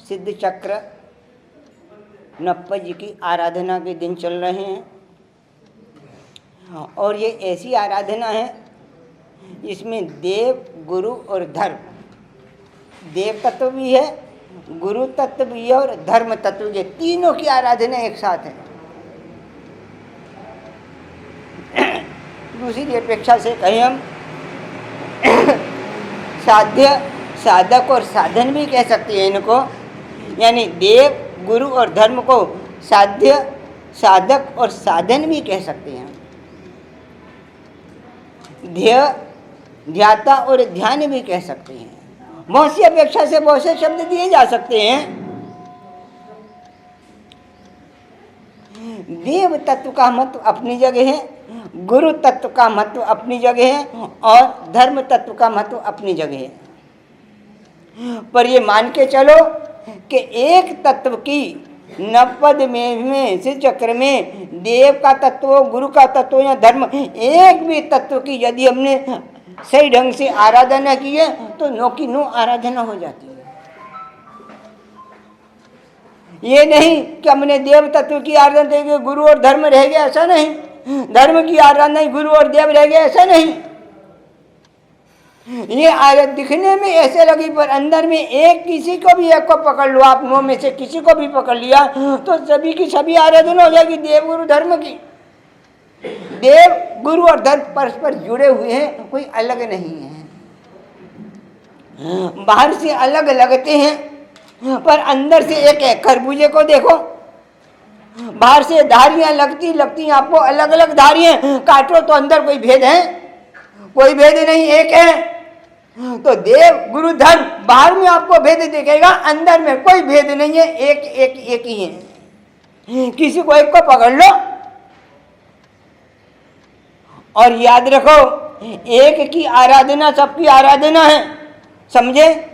सिद्ध चक्र नप्पा जी की आराधना के दिन चल रहे हैं। और ये ऐसी आराधना है इसमें देव, गुरु और धर्म, देव तत्व भी है, गुरु तत्व भी है और धर्म तत्व, ये तीनों की आराधना एक साथ है। दूसरी अपेक्षा से कहें हम साध्य, साधक और साधन भी कह सकते हैं इनको, यानी देव, गुरु और धर्म को साध्य, साधक और साधन भी कह सकते हैं। ध्येय, ध्याता और ध्यान भी कह सकते हैं। बहुत सी अपेक्षा से बहुत से शब्द दिए जा सकते हैं। देव तत्व का महत्व अपनी जगह है, गुरु तत्व का महत्व अपनी जगह है और धर्म तत्व का महत्व अपनी जगह है। पर ये मान के चलो कि एक तत्व की नवपद में से चक्र में देव का तत्व, गुरु का तत्व या धर्म, एक भी तत्व की यदि हमने सही ढंग से आराधना की है तो नो की नो आराधना हो जाती है। ये नहीं कि हमने देव तत्व की आराधना की, गुरु और धर्म रह गया, ऐसा नहीं। धर्म की आराधना, गुरु और देव रह गया, ऐसा नहीं। ये आरत दिखने में ऐसे लगी पर अंदर में एक, किसी को भी एक को पकड़ लो आप, नो में से किसी को भी पकड़ लिया तो सभी की सभी आराधना हो जाएगी देव, गुरु, धर्म की। देव, गुरु और धर्म परस्पर जुड़े हुए हैं, कोई अलग नहीं है। बाहर से अलग लगते हैं पर अंदर से एक है। खरबूजे को देखो, बाहर से धारियां लगती लगती आपको अलग अलग धारियां, काटो तो अंदर कोई भेद है? कोई भेद नहीं, एक है। तो देव, गुरु, धर्म बाहर में आपको भेद दिखेगा, अंदर में कोई भेद नहीं है, एक एक एक ही है। किसी को एक को पकड़ लो और याद रखो एक की आराधना सबकी आराधना है, समझे?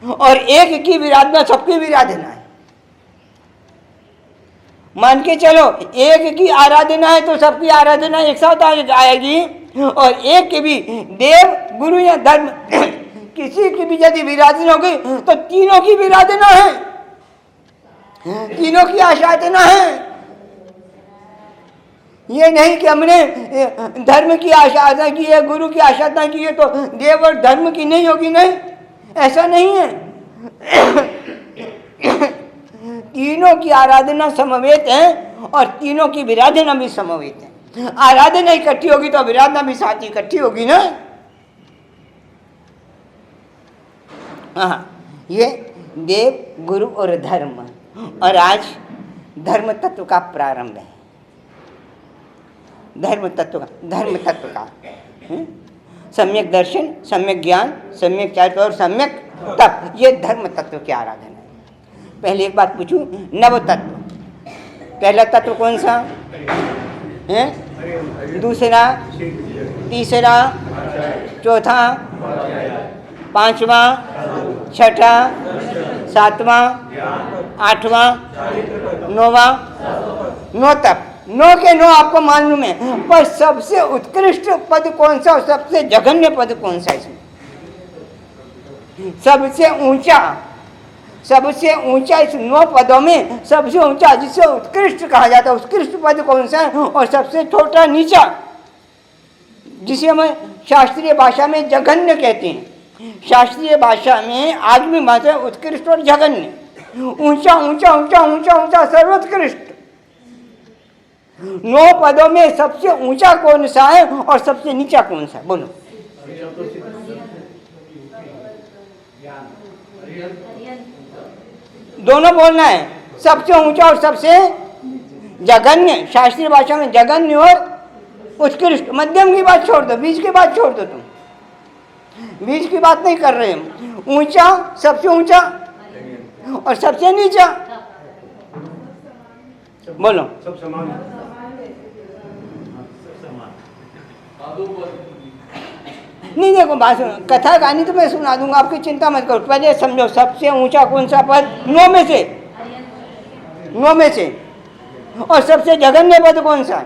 और एक की विराधना सबकी विराधना है। मान के चलो एक की आराधना है तो सबकी आराधना एक साथ आएगी, और एक की भी देव, गुरु या धर्म किसी की भी यदि विराधना होगी तो तीनों की विराधना है, तीनों की आराधना है। ये नहीं कि हमने धर्म की आराधना की है, गुरु की आराधना की है तो देव और धर्म की नहीं होगी, नहीं, ऐसा नहीं है। तीनों की आराधना समवेत है और तीनों की विराधना भी समवेत है। आराधना इकट्ठी होगी तो विराधना भी साथ इकट्ठी होगी ना। हाँ, ये देव, गुरु और धर्म, और आज धर्म तत्व का प्रारंभ है। धर्म तत्व का सम्यक दर्शन, सम्यक ज्ञान, सम्यक चारित्र और सम्यक तप, ये धर्म तत्व की आराधना है। पहले एक बात पूछूं, नव तत्व, पहला तत्व कौन सा है? दूसरा, तीसरा, चौथा, पांचवा, छठा, सातवां, आठवां, नौवां, नौ तक। नौ के नौ आपको मालूम है, पर सबसे उत्कृष्ट पद कौन सा और सबसे जघन्य पद कौन सा? इसमें सबसे ऊंचा इस 9 पदों में सबसे ऊंचा, जिसे उत्कृष्ट कहा जाता है, उत्कृष्ट पद कौन सा है? और सबसे छोटा, नीचा, जिसे हम शास्त्रीय भाषा में जघन्य कहते हैं। शास्त्रीय भाषा में आगमी भाषा उत्कृष्ट और जघन्य, ऊंचा ऊंचा ऊंचा ऊंचा ऊंचा, सर्वोत्कृष्ट। 9 पदों में सबसे ऊंचा कौन सा है और सबसे नीचा कौन सा है? बोलो। दोनों बोलना है, सबसे ऊंचा और सबसे जघन्य। शास्त्रीय भाषा में जघन्य और उत्कृष्ट। मध्यम की बात छोड़ दो, बीच की बात छोड़ दो, तुम बीच की बात नहीं कर रहे हम। ऊंचा, सबसे ऊंचा और सबसे नीचा, बोलो। सब समान, नहीं देखो बात, कथा गानी तो मैं सुना दूंगा, आपकी चिंता मत करो। पहले समझो सबसे ऊंचा कौन सा पद? 9 में से, 9 में से। और सबसे जघन्य पद कौन सा?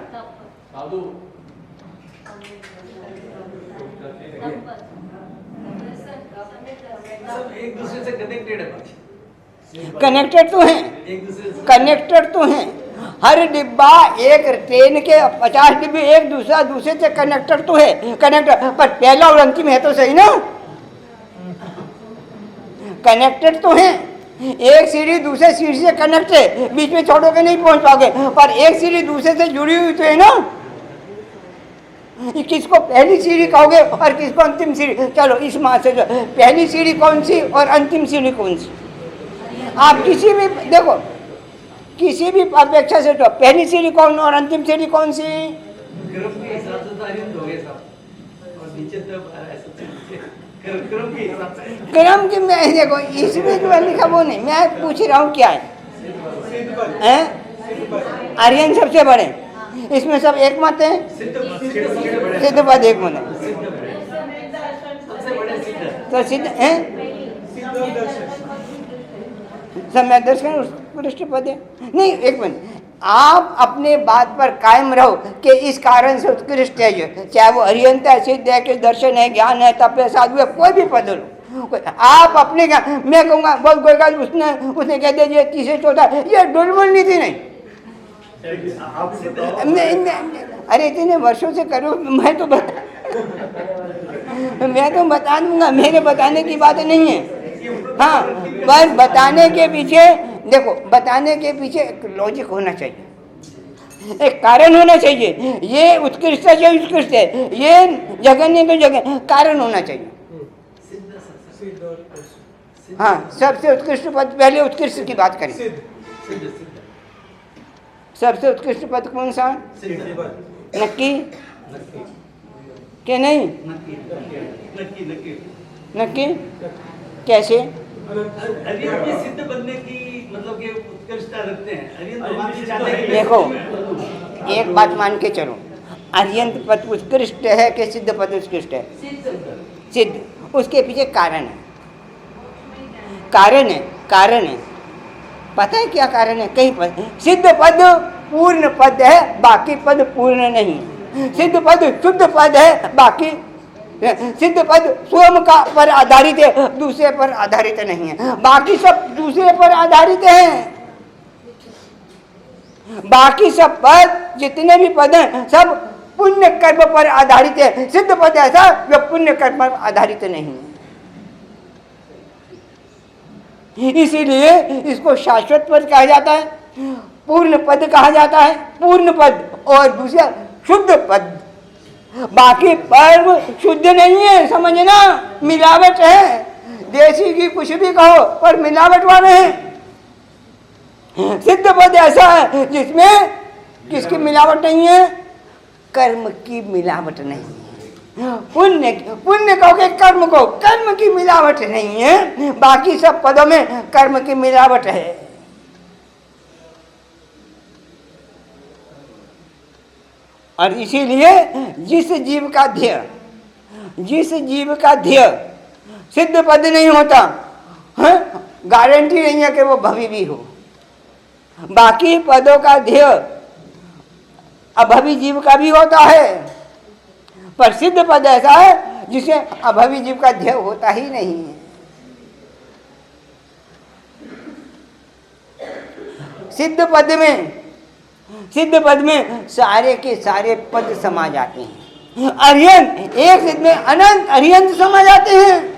सब एक दूसरे से कनेक्टेड है, कनेक्टेड तो हैं, कनेक्टेड तो हैं। हर डिब्बा एक ट्रेन के 50 डिब्बे एक दूसरे से कनेक्टेड तो है, कनेक्टेड, पर पहला और अंतिम है तो सही ना, कनेक्टेड तो हैं। एक सीढ़ी दूसरे सीढ़ी से कनेक्ट है, बीच में छोड़ोगे नहीं पहुंच पाओगे, पर एक सीढ़ी दूसरे से जुड़ी हुई तो है ना। किसको पहली सीढ़ी कहोगे और किसको अंतिम सीढ़ी? चलो इस माह से जो पहली सीढ़ी कौन सी और अंतिम सीढ़ी कौन सी? आप किसी भी देखो, किसी भी अपेक्षा से तो पहली सीढ़ी कौन और अंतिम सीढ़ी कौन सी? क्रम की मैं देखो इसमें जो लिखा वो नहीं, मैं पूछ रहा हूँ क्या है? आर्यन सबसे बड़े, इसमें सब एक मत है, सिद्ध पद एक मत है, तो सिद्ध है सम्यक दर्शन उत्कृष्ट पद है। नहीं एक मिनट, आप अपने बात पर कायम रहो कि इस कारण से उत्कृष्ट है, जो चाहे वो अरिहंत है, सिद्ध है, कि दर्शन है, ज्ञान है, तप है, साधु है, कोई भी पद लो, आप अपने का मैं कहूँगा बहुत कोई का उसने कह दिया तीसरे चौथा, ये डुलमुल नीति नहीं। अरे इतने वर्षों से करो, मैं तो बता दूंगा, मेरे बताने की बात नहीं है। हाँ, पर बताने के पीछे देखो, बताने के पीछे एक लॉजिक होना चाहिए, एक कारण होना चाहिए। ये उत्कृष्ट है, ये उत्कृष्ट है, ये जगन्य तो जगह, कारण होना चाहिए। हाँ, सबसे उत्कृष्ट पद, पहले उत्कृष्ट की बात करें। सबसे उत्कृष्ट पद कौन सा? नक्की के नहीं? नक्की कैसे? सिद्ध बनने की मतलब कि उत्कृष्टता रखते हैं। देखो एक बात मान के चलो, अरिहंत पद उत्कृष्ट है कि सिद्ध पद उत्कृष्ट है? सिद्ध। उसके पीछे कारण है, कारण है, कारण है। पता है क्या कारण है? कहीं पद सिद्ध पद पूर्ण पद है, बाकी पद पूर्ण नहीं। सिद्ध पद शुद्ध पद है, बाकी सिद्ध पद स्वयं का पर आधारित है, दूसरे पर आधारित नहीं है। बाकी सब दूसरे पर आधारित हैं। बाकी सब पद जितने भी पद हैं सब पुण्य कर्म पर आधारित है। सिद्ध पद ऐसा जो पुण्य कर्म पर आधारित नहीं है, इसीलिए इसको शाश्वत पद कहा जाता है, पूर्ण पद कहा जाता है, पूर्ण पद, और दूसरा शुद्ध पद। बाकी पद शुद्ध नहीं है, समझना, मिलावट है। देसी की कुछ भी कहो पर मिलावट वाले हैं। सिद्ध पद ऐसा है जिसमें किसकी मिलावट नहीं है? कर्म की मिलावट नहीं है। पुण्य पुण्य कहोगे कर्म को, कर्म की मिलावट नहीं है। बाकी सब पदों में कर्म की मिलावट है। और इसीलिए जिस जीव का ध्येय सिद्ध पद नहीं होता, गारंटी नहीं है कि वो भवी भी हो। बाकी पदों का ध्येय अभवी जीव का भी होता है, पर सिद्ध पद ऐसा है जिसे अभवी जीव का ध्येय होता ही नहीं है। सिद्ध पद में सारे के सारे पद समा जाते हैं। अरिहंत एक सिद्ध में अनंत अरिहंत समा जाते हैं।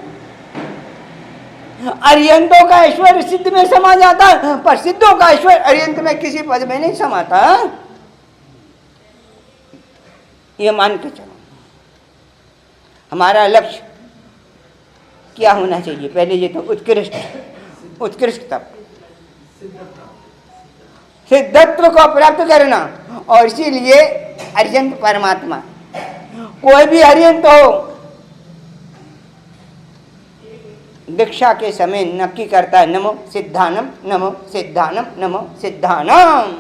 अरिहंतों का ऐश्वर्य सिद्ध में समा जाता है, पर सिद्धों का ऐश्वर्य अरिहंत में किसी पद में नहीं समाता। ये मान के चलो। हमारा लक्ष्य क्या होना चाहिए? पहले ये तो उत्कृष्ट तप, सिद्धत्व को प्राप्त करना। और इसीलिए अरिहंत परमात्मा, कोई भी अरिहंत हो, दीक्षा के समय नक्की करता है नमो सिद्धानम, नमो सिद्धानम, नमो सिद्धानम।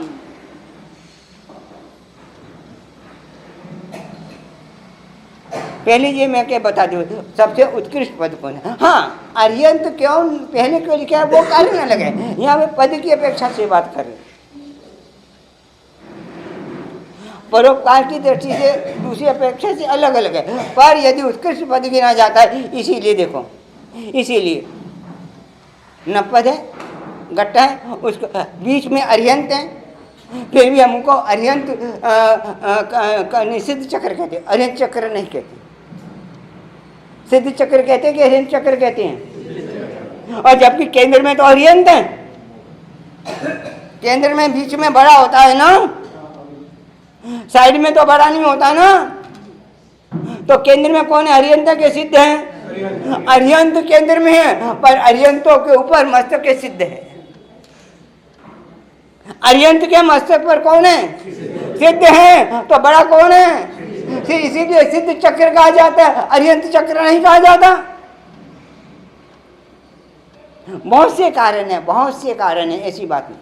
पहले ये मैं क्या बता दूं, सबसे उत्कृष्ट पद कौन है? हाँ, अरिहंत क्यों पहले क्यों लिखा है वो कारण अलग है। यहाँ पे पद की अपेक्षा से बात कर रहे हैं। परोपकार की दृष्टि से दूसरी अपेक्षा से अलग अलग है, पर यदि उत्कृष्ट पद गिना जाता है, इसीलिए देखो, इसीलिए न पद है घट है, उसको बीच में अर्यंत है, फिर भी हमको अर्यंत सिद्ध चक्र कहते हैं, अर्यंत चक्र नहीं कहते। सिद्ध चक्र कहते हैं कि अर्यंत चक्र कहते हैं? और जबकि केंद्र में तो अर्यंत है, केंद्र में बीच में बड़ा होता है ना, साइड में तो बड़ा नहीं होता ना। तो केंद्र में कौन है? अर्यंत के सिद्ध है, अर्यंत केंद्र में है, पर अर्यंतों के ऊपर मस्तक के सिद्ध है। अर्यंत के मस्तक पर कौन है? सिद्ध है। तो बड़ा कौन है? इसीलिए सिद्ध चक्र कहा जाता है, अर्यंत चक्र नहीं कहा जाता। बहुत से कारण है, बहुत से कारण है, ऐसी बात नहीं,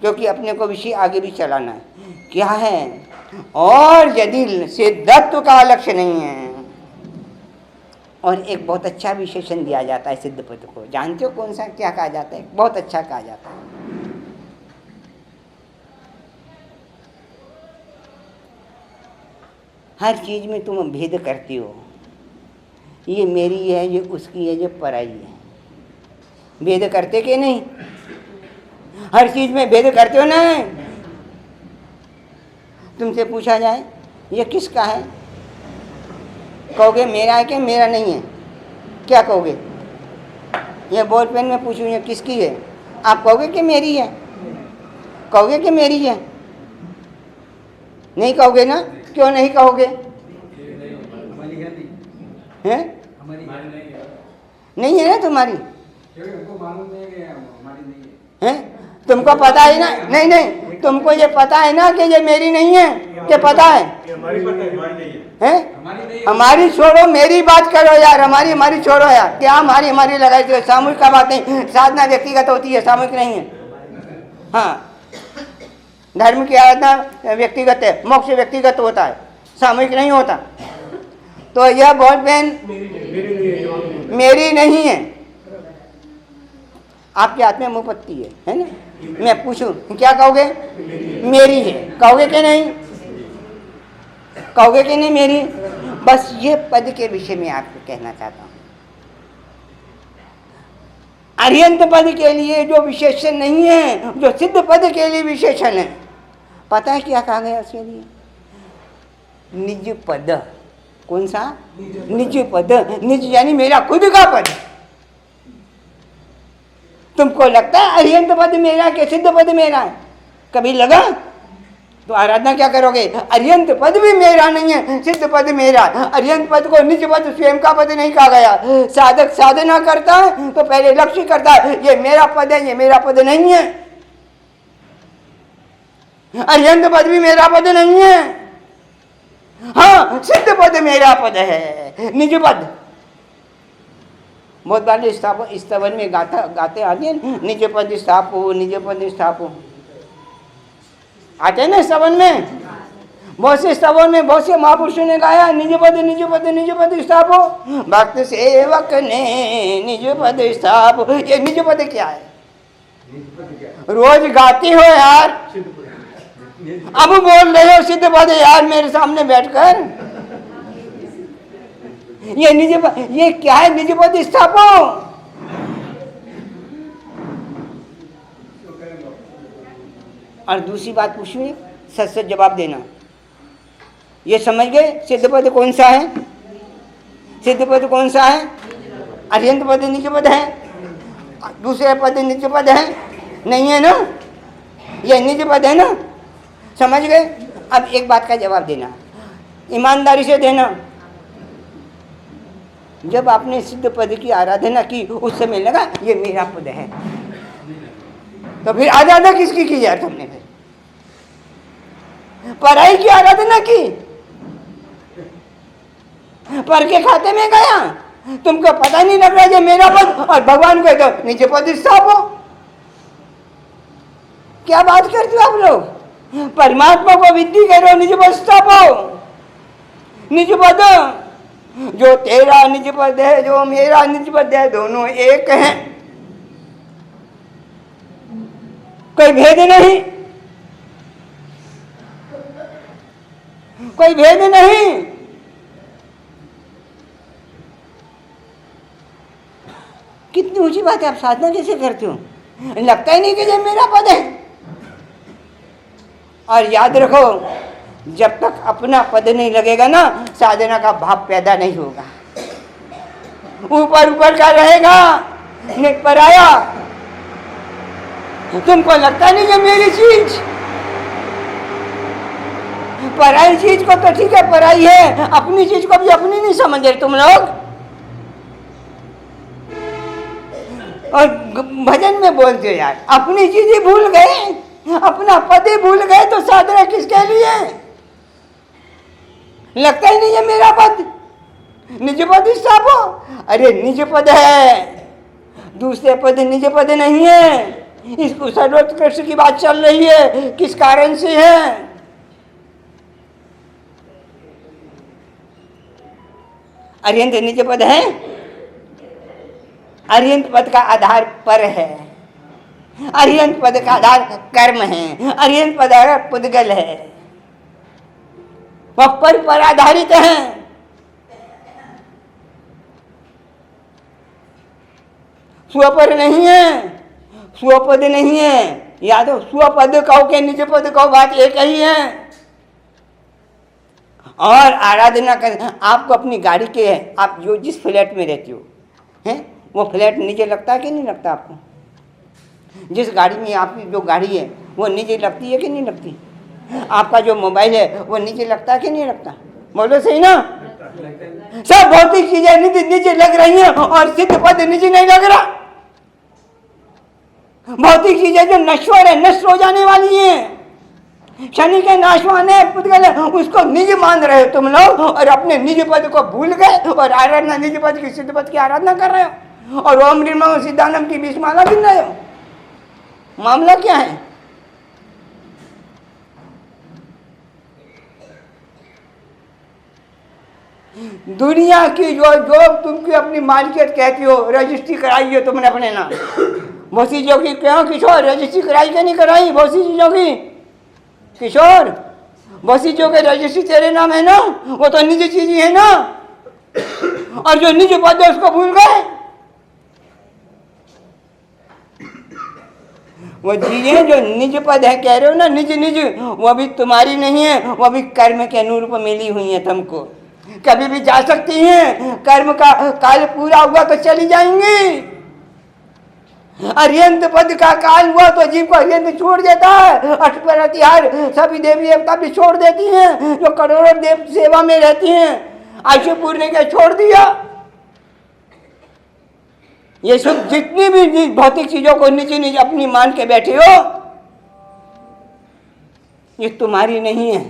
क्योंकि अपने को विषय आगे भी चलाना है। क्या है? और यदि सिद्धत्व का लक्ष्य नहीं है। और एक बहुत अच्छा विशेषण दिया जाता है सिद्ध पद को, जानते हो कौन सा? क्या कहा जाता है? बहुत अच्छा कहा जाता है। हर चीज में तुम भेद करती हो, ये मेरी है, ये उसकी है, ये पराई है। भेद करते कि नहीं? हर चीज में भेद करते हो ना? तुमसे पूछा जाए ये किसका है, कहोगे मेरा है कि मेरा नहीं है? क्या कहोगे? ये बॉल पेन में पूछूं ये किसकी है, आप कहोगे कि मेरी है? कहोगे कि मेरी है? नहीं कहोगे ना? क्यों नहीं कहोगे? हैं? नहीं है ना तुम्हारी? हैं? तुमको पता है ना? नहीं नहीं, तुमको ये पता है ना कि ये मेरी नहीं है? क्या पता है? हैं? हमारी छोड़ो, मेरी बात करो यार। हमारी छोड़ो यार, क्या हमारी लगाई थी? सामूहिक का बात नहीं, साधना व्यक्तिगत होती है, सामूहिक नहीं है। हाँ, धर्म की आराधना व्यक्तिगत है, मोक्ष व्यक्तिगत होता है, सामूहिक नहीं होता। तो यह बॉल पेन मेरी नहीं है, आपके हाथ में मुपत्ति है ना? मैं पूछूं क्या कहोगे? मेरी है। कहोगे कि नहीं? कहोगे कि नहीं मेरी? बस ये पद के विषय में आपको कहना चाहता हूं। अर्यंत पद के लिए जो विशेषण नहीं है, जो सिद्ध पद के लिए विशेषण है, पता है क्या कहा गया उसके लिए? निज पद। कौन सा? निज पद। निज यानी मेरा खुद का पद। तुमको लगता है अर्यंत पद मेरा के सिद्ध पद मेरा है? कभी लगा? तो आराधना क्या करोगे? अर्यंत पद भी मेरा नहीं है, सिद्ध पद मेरा। अर्यंत पद को निज पद, स्वयं का पद नहीं कहा गया। साधक साधना करता है तो पहले लक्ष्य करता है ये मेरा पद है, ये मेरा पद नहीं है। अर्यंत पद भी मेरा पद नहीं है, हाँ सिद्ध पद मेरा पद है, निज पद। बहुत बार स्तवन में गाते आते हैं, निज पद स्थापो, निज पद स्थापो, आते हैं ना स्तवन में। बहुत से स्तवन में बहुत से महापुरुषों ने गाया निज पद निज पद निज पद स्थापो, भक्त सेवक ने निज पद स्थापो। ये निज पद क्या है? रोज गाती हो यार, अब बोल रहे हो सिद्ध पद यार मेरे सामने बैठकर। ये निज पद, ये क्या है? निज पद स्थापो। और दूसरी बात पूछिए, सच सच जवाब देना। ये समझ गए सिद्ध पद कौन सा है? सिद्ध पद कौन सा है? अर्यंत पद निज पद है, दूसरे पद निज पद है नहीं है ना? ये निज पद है ना? समझ गए? अब एक बात का जवाब देना, ईमानदारी से देना। जब आपने सिद्ध पद की आराधना की उस समय लगा ये मेरा पद है, तो फिर आराधना किसकी की यार तुमने? फिर पराई की आराधना की, पर के खाते में गया, तुमको पता नहीं लग रहा ये मेरा पद, और भगवान को तो नीचे पद स्थापो। क्या बात करते हो आप लोग? परमात्मा को विद्धि करो, निज पद स्थापो। निज पद, जो तेरा निज पद है, जो मेरा निज पद है, दोनों एक हैं, कोई भेद नहीं, कोई भेद नहीं। कितनी ऊंची बात है, आप साधना कैसे करते हो? लगता ही नहीं कि ये मेरा पद है। और याद रखो, जब तक अपना पद नहीं लगेगा ना, साधना का भाव पैदा नहीं होगा। ऊपर ऊपर का रहेगा, नहीं पराया। तुमको लगता नहीं ये मेरी चीज, पराई चीज को तो ठीक है पराई है, अपनी चीज को भी अपनी नहीं समझ रहे तुम लोग। और भजन में बोलते हो यार, अपनी चीज ही भूल गए, अपना पद ही भूल गए, तो साधना किसके लिए? लगता ही नहीं है मेरा पद, निज पद ही साबो। अरे निज पद है, दूसरे पद निज पद नहीं है। इसको सर्वोत्कृष्ट की बात चल रही है, किस कारण से है? अर्यंत निज पद है, अर्यंत पद का आधार पर है, अर्यंत पद का आधार कर्म है, अर्यंत पद पुद्गल है, वह पर आधारित है। स्वपर नहीं है, स्वपद नहीं है। याद हो, स्वपद कहो के निज पद कहो, बात एक ही है। और आराधना कर, आपको अपनी गाड़ी के है, आप जो जिस फ्लैट में रहती हो हैं, वो फ्लैट नीचे लगता है कि नहीं लगता आपको? जिस गाड़ी में आपकी जो गाड़ी है वो नीचे लगती है कि नहीं लगती? आपका जो मोबाइल है वो नीचे लगता है कि नहीं लगता? बोलो सही ना? सब भौतिक चीजें नीचे लग रही हैं और सिद्ध पद नीचे नहीं लग रहा। भौतिक चीजें जो नश्वर है, नष्ट हो जाने वाली हैं, शनि के नाशवान है, पुद्गल है, उसको निज मान रहे हो तुम लोग, और अपने निज पद को भूल गए और आराधना निज पद की, सिद्ध पद की आराधना कर रहे हो, और ओम निर्मम सिद्धानम की 20 माला गिन रहे हो। मामला क्या है? दुनिया की जो तुमकी अपनी मालिकियत कहती हो, रजिस्ट्री कराई है तुमने अपने नाम, बहुत सी चीजों की क्यों किशोर रजिस्ट्री कराई क्या नहीं कराई? बहुत सी चीजों की किशोर, बहुत सी चीजों के रजिस्ट्री तेरे नाम है ना, वो तो निज चीज ही है ना, और जो निज पद है उसको भूल गए। वो चीजें जो निज पद है कह रहे हो ना, निज निज, वो भी तुम्हारी नहीं है, वो भी कर्म के अनुरूप मिली हुई है तुमको। कभी भी जा सकती हैं, कर्म का काल पूरा हुआ तो चली जाएंगी। अर्यंत पद का काल हुआ तो जीव को अर्यंत छोड़ देता है। अष्टप्रतिहार सभी देवी देवता भी छोड़ देती हैं, जो करोड़ों देव सेवा में रहती हैं, आयु पूर्ण के छोड़ दिया। ये सब जितनी भी भौतिक चीजों को निजी निजी अपनी मान के बैठे हो, ये तुम्हारी नहीं है।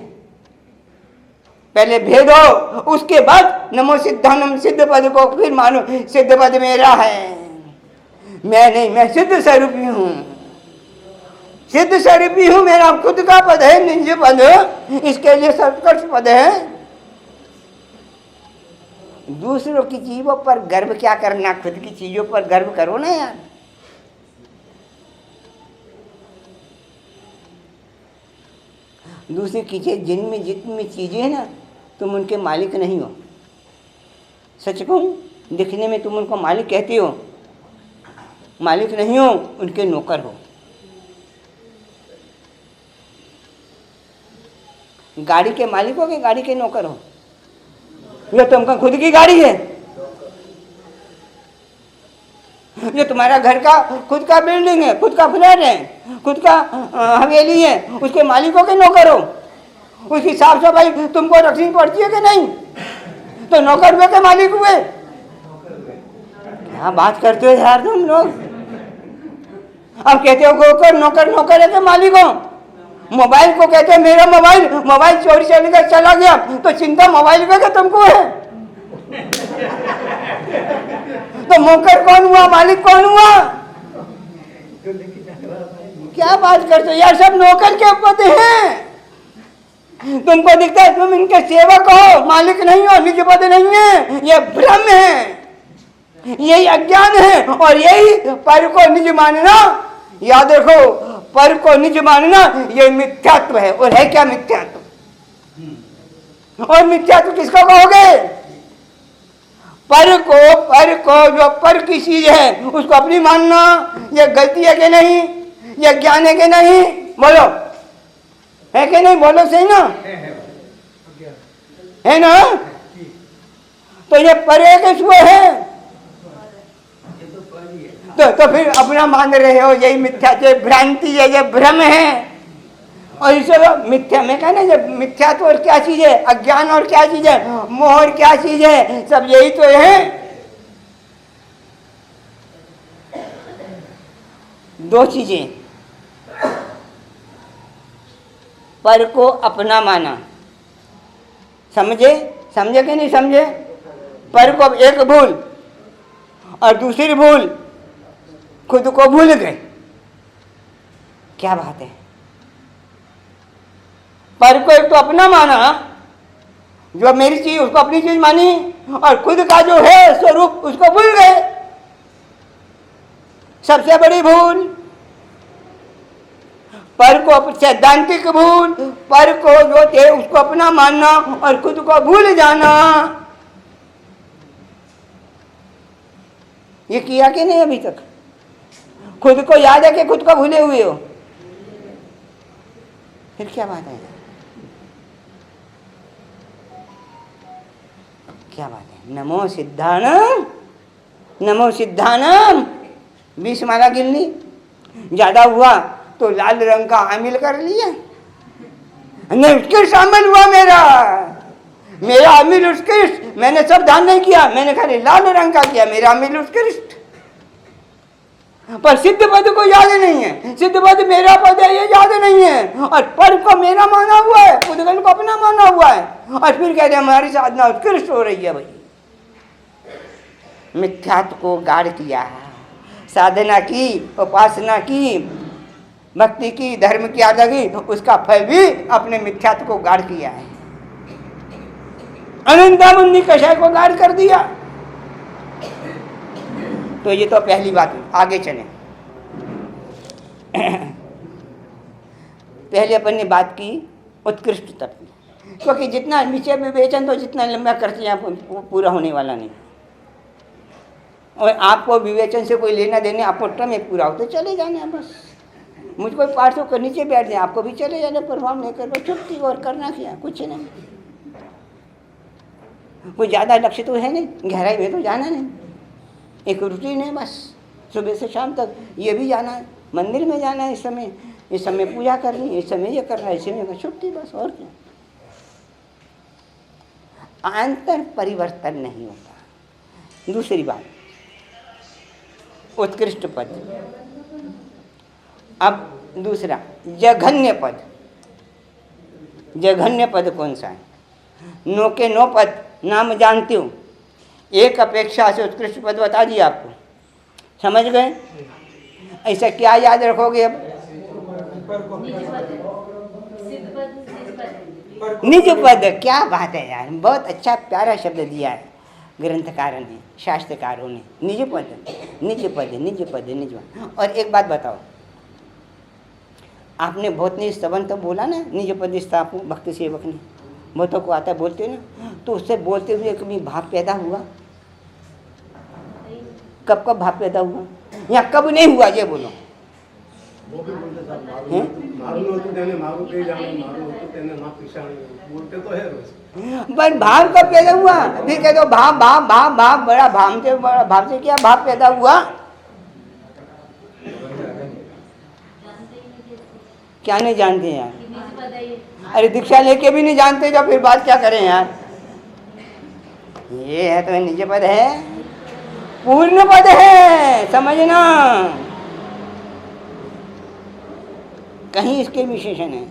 पहले भेद हो, उसके बाद नमो सिद्धानम, सिद्ध पद को फिर मानो सिद्ध पद मेरा है, मैं नहीं, मैं सिद्ध स्वरूपी हूं, सिद्ध स्वरूपी हूं, मेरा खुद का पद है निज पद, इसके लिए सर्वोत्कृष्ट पद है। दूसरों की चीजों पर गर्व क्या करना, खुद की चीजों पर गर्व करो ना यार। दूसरी चीजें, जिनमें जितनी चीजें हैं ना, तुम उनके मालिक नहीं हो। सच कहूं, दिखने में तुम उनको मालिक कहते हो, मालिक नहीं हो, उनके नौकर हो। गाड़ी के मालिक हो कि गाड़ी के नौकर हो? ये तुमका खुद की गाड़ी है, ये तुम्हारा घर का खुद का बिल्डिंग है, खुद का फ्लैट है, खुद का हवेली है, उसके मालिकों के नौकर हो। उसकी साफ सफाई तुमको रखनी पड़ती है कि नहीं? तो नौकर हुए के मालिक हुए? क्या बात करते हो यार तुम लोग। अब कहते हो गोकर नौकर, नौकर है के मालिक हो। मोबाइल को कहते हैं मेरा मोबाइल, मोबाइल चोरी चला गया तो चिंता मोबाइल का तुमको है। तो नौकर कौन हुआ, मालिक कौन हुआ? क्या बात करते हो यार, सब नौकर के पद हैं। तुमको दिखता है तुम इनके सेवक हो, मालिक नहीं हो, निज पद नहीं है। ये भ्रम है, यही अज्ञान है, और यही पर को निज मानना। याद रखो, पर को निज मानना ये मिथ्यात्व है। और है क्या मिथ्यात्व? और मिथ्यात्व किसको कहोगे? पर को जो पर की चीज है उसको अपनी मानना, ये गलती है कि नहीं, ये ज्ञान है कि नहीं, बोलो है कि नहीं, बोलो सही ना, है ना। तो ये पर है कि स्व है, तो फिर अपना मान रहे हो, यही मिथ्या, ये भ्रांति है, ये भ्रम है। और इसे मिथ्या में कहना, जब मिथ्या तो और क्या चीज है, अज्ञान और क्या चीज है, मोह और क्या चीज है, सब यही तो है। दो चीजें, पर को अपना माना, समझे, समझे कि नहीं समझे। पर को एक भूल और दूसरी भूल, खुद को भूल गए, क्या बात है। पर को एक तो अपना माना, जो मेरी चीज उसको अपनी चीज मानी, और खुद का जो है स्वरूप उसको भूल गए, सबसे बड़ी भूल। पर को सैद्धांतिक भूल, पर को जो थे उसको अपना मानना और खुद को भूल जाना, ये किया कि नहीं अभी तक। खुद को याद है कि खुद को भूले हुए हो, फिर क्या बात है, क्या बात है। नमो सिद्धानम, नमो सिद्धानम। 20 माला गिननी, ज्यादा हुआ तो लाल रंग का आमिल कर लिया, नहीं उत्कृष्ट अमल हुआ मेरा अमिल उत्कृष्ट, मैंने सब दान नहीं किया, मैंने खाली लाल रंग का किया, मेरा अमिल उत्कृष्ट। पर सिद्ध पद को याद नहीं है, सिद्ध पद मेरा पद है ये याद नहीं है, और पर को मेरा माना हुआ है, उद्गल को अपना माना हुआ है, और फिर कहते हैं हमारी साधना उत्कृष्ट हो रही है। भाई मिथ्यात्व को गाढ़ किया, साधना की, उपासना की, भक्ति की, धर्म की आदत की, उसका फल भी अपने मिथ्यात्व को गाढ़ किया है। अनंतामुनि कषाय को गाढ़ कर दिया। तो ये तो पहली बात हुई। आगे चलें। पहले अपन ने बात की उत्कृष्ट तत्व, क्योंकि जितना नीचे विवेचन तो जितना लंबा करते हैं आपको पूरा होने वाला नहीं, और आपको विवेचन से कोई लेना देने, आपको टर्म में पूरा हो तो चले जाना बस। मुझको पाठ तो कर नीचे बैठ जाए, आपको भी चले जाना, परफॉर्म नहीं कर छुट्टी, और करना क्या, कुछ नहीं, कोई ज़्यादा लक्ष्य तो है नहीं, गहराई में तो जाना नहीं, एक रूटीन है बस, सुबह से शाम तक ये भी जाना है, मंदिर में जाना है, इस समय पूजा करनी, इस समय ये करना है, इस समय छुट्टी, बस और क्या। अंतर परिवर्तन नहीं होता। दूसरी बात, उत्कृष्ट पद। अब दूसरा जघन्य पद। जघन्य पद कौन सा है? नो के नो पद नाम जानती हूँ, एक अपेक्षा से उत्कृष्ट पद बता दिया आपको, समझ गए। ऐसा क्या याद रखोगे अब? निज पद। क्या बात है यार, बहुत अच्छा प्यारा शब्द दिया है ग्रंथकारों ने, शास्त्रकारों ने। निज पद, निज पद, निज पद, निज पद। और एक बात बताओ, आपने बहुत नहीं स्तवन तो बोला ना, निज पद स्थापू भक्ति सेवक ने, बहुतों को आता है बोलते ना, तो उससे बोलते हुए कभी भाव पैदा हुआ? कब कब भाव पैदा हुआ, या कब नहीं हुआ, ये बोलो। पर भाव कब पैदा हुआ? फिर कहते हो भाव भाव भाव भाव, बड़ा भाव से क्या भाव पैदा हुआ? क्या नहीं जानते यार? अरे दीक्षा लेके भी नहीं जानते, जब फिर बात क्या करें यार। ये है तो निज पद है, पूर्ण पद है, समझना। कहीं इसके विशेषण है,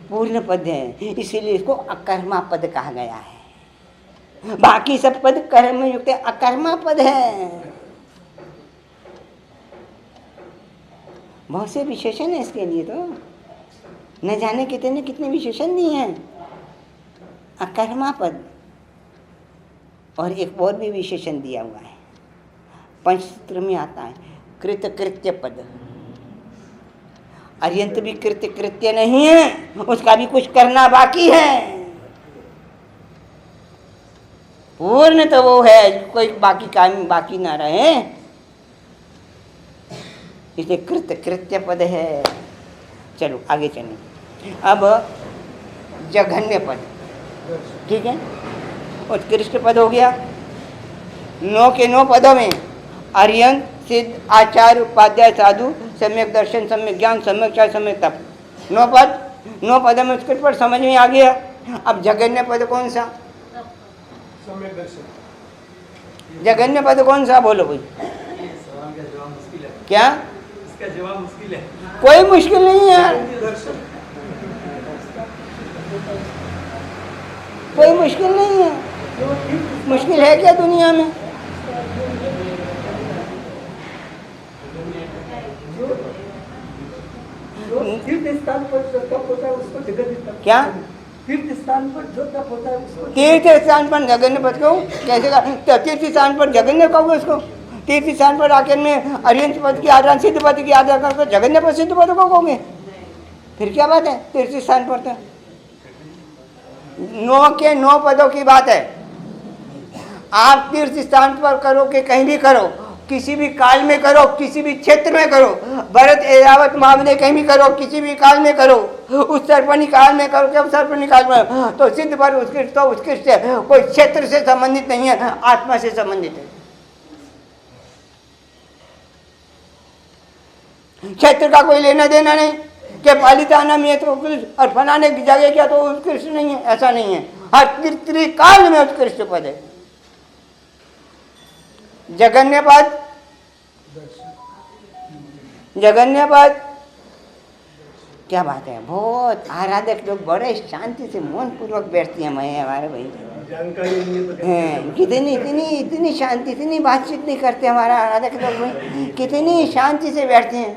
पूर्ण पद है, इसीलिए इसको अकर्मा पद कहा गया है। बाकी सब पद कर्म युक्त, अकर्मा पद है। बहुत से विशेषण है इसके लिए, तो न जाने कितने कितने विशेषण दिए हैं। अकर्मा पद, और एक और भी विशेषण दिया हुआ है, पंचसूत्र में आता है, कृत कृत्य पद। अर्यंत भी कृत्य कृत्य नहीं है, उसका भी कुछ करना बाकी है। पूर्ण तो वो है, कोई बाकी काम बाकी ना रहे, इसलिए कृत्य कृत्य पद है। चलो आगे चलें। अब जघन्य पद, ठीक है, उत्कृष्ट पद हो गया। 9 के 9 पदों में अर्यंत, सिद्ध, आचार्य, उपाध्याय, साधु, सम्यक दर्शन, सम्यक ज्ञान, सम्यक चार, सम्यक तप, 9 पद। 9 पदों में उत्कृष्ट पद समझ में आ गया। अब जघन्य पद कौन सा? सम्यक दर्शन। जघन्य पद कौन सा बोलो भाई? सवाल का जवाब मुश्किल है, क्या? इसका जवाब मुश्किल है। कोई मुश्किल नहीं है, दर्शन। कोई मुश्किल नहीं है। मुश्किल है क्या दुनिया में? तीर्थ स्थान पर जो तप होता है उसको जगन्य तप। क्या? तीर्थ स्थान पर जो तप होता है उसको तीर्थ स्थान पर जघन्य पद कहूँ? कैसे का? तो तीर्थ स्थान पर जघन्य कहूँ उसको? तीर्थ स्थान पर आकर में अर्यंत पद की आराधना, सिद्ध पद की आराधना करके जघन्य पद सिद्ध पद को कहोगे? फिर क्या बात है? तीर्थ स्थान पर तो 9 के 9 पदों की बात है। आप तीर्थ स्थान पर करो कि कहीं भी करो, किसी भी काल में करो, किसी भी क्षेत्र में करो, भरत एरावत मामले कहीं भी करो, किसी भी काल में करो, उस सर्पणी काल में करो क्या सर्पणी काल में, तो सिद्ध पर उत्कृष्ट तो उत्कृष्ट है। कोई क्षेत्र से संबंधित नहीं है, आत्मा से संबंधित है। क्षेत्र का कोई लेना देना नहीं कि पालिताना में तो उत्कृष्ट और फलाने की जगह क्या तो उत्कृष्ट नहीं है, ऐसा नहीं है। हर त्रिकाल में उत्कृष्ट पद है। जघन्य पद, जघन्य पद क्या बात है, बहुत आराधक लोग बड़े शांति से मौन पूर्वक बैठती हैं। मैं हमारे भाई जानकारी नहीं है तो हैं, कितनी इतनी इतनी शांति, इतनी बातचीत नहीं करते हमारा आराधक लोग में, कितनी शांति से बैठते हैं।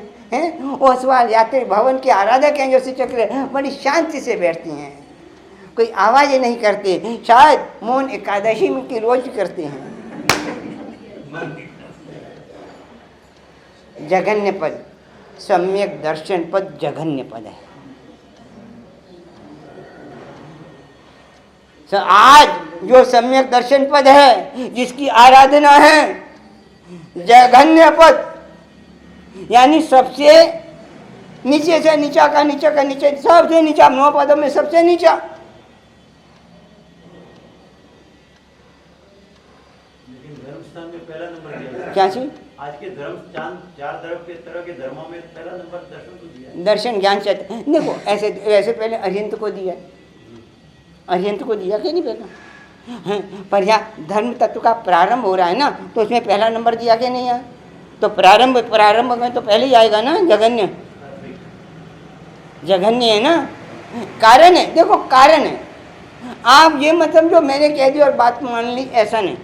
वो सवाल यात्री भवन के आराधक हैं जो चक्र बड़ी शांति से बैठती हैं, कोई आवाज़ नहीं करते। शायद मौन एकादशी में की रोज करते हैं। जघन्य पद, सम्यक दर्शन पद जघन्य पद है। तो आज जो सम्यक दर्शन पद है, जिसकी आराधना है, जघन्य पद यानी सबसे नीचे से नीचा का नीचा का नीचे, सबसे नीचा 9 पदों में सबसे नीचा। लेकिन धर्मस्थान में पहला नंबर दिया। क्या चीज? आज के धर्म चार तरह के धर्मों में पहला नंबर दर्शन को दिया। दर्शन ज्ञान चैत्य। देखो ऐसे ऐसे पहले अर्यंत को दिया, अर्यंत को दिया क्या नहीं पहला? पर यहाँ धर्म तत्व का प्रारंभ हो रहा है ना, तो उसमें पहला नंबर दिया क्या नहीं है? तो प्रारंभ में तो पहले ही आएगा ना जघन्य। जघन्य है ना, कारण है। देखो कारण है, आप ये मतलब जो मैंने कह दी और बात मान ली ऐसा नहीं।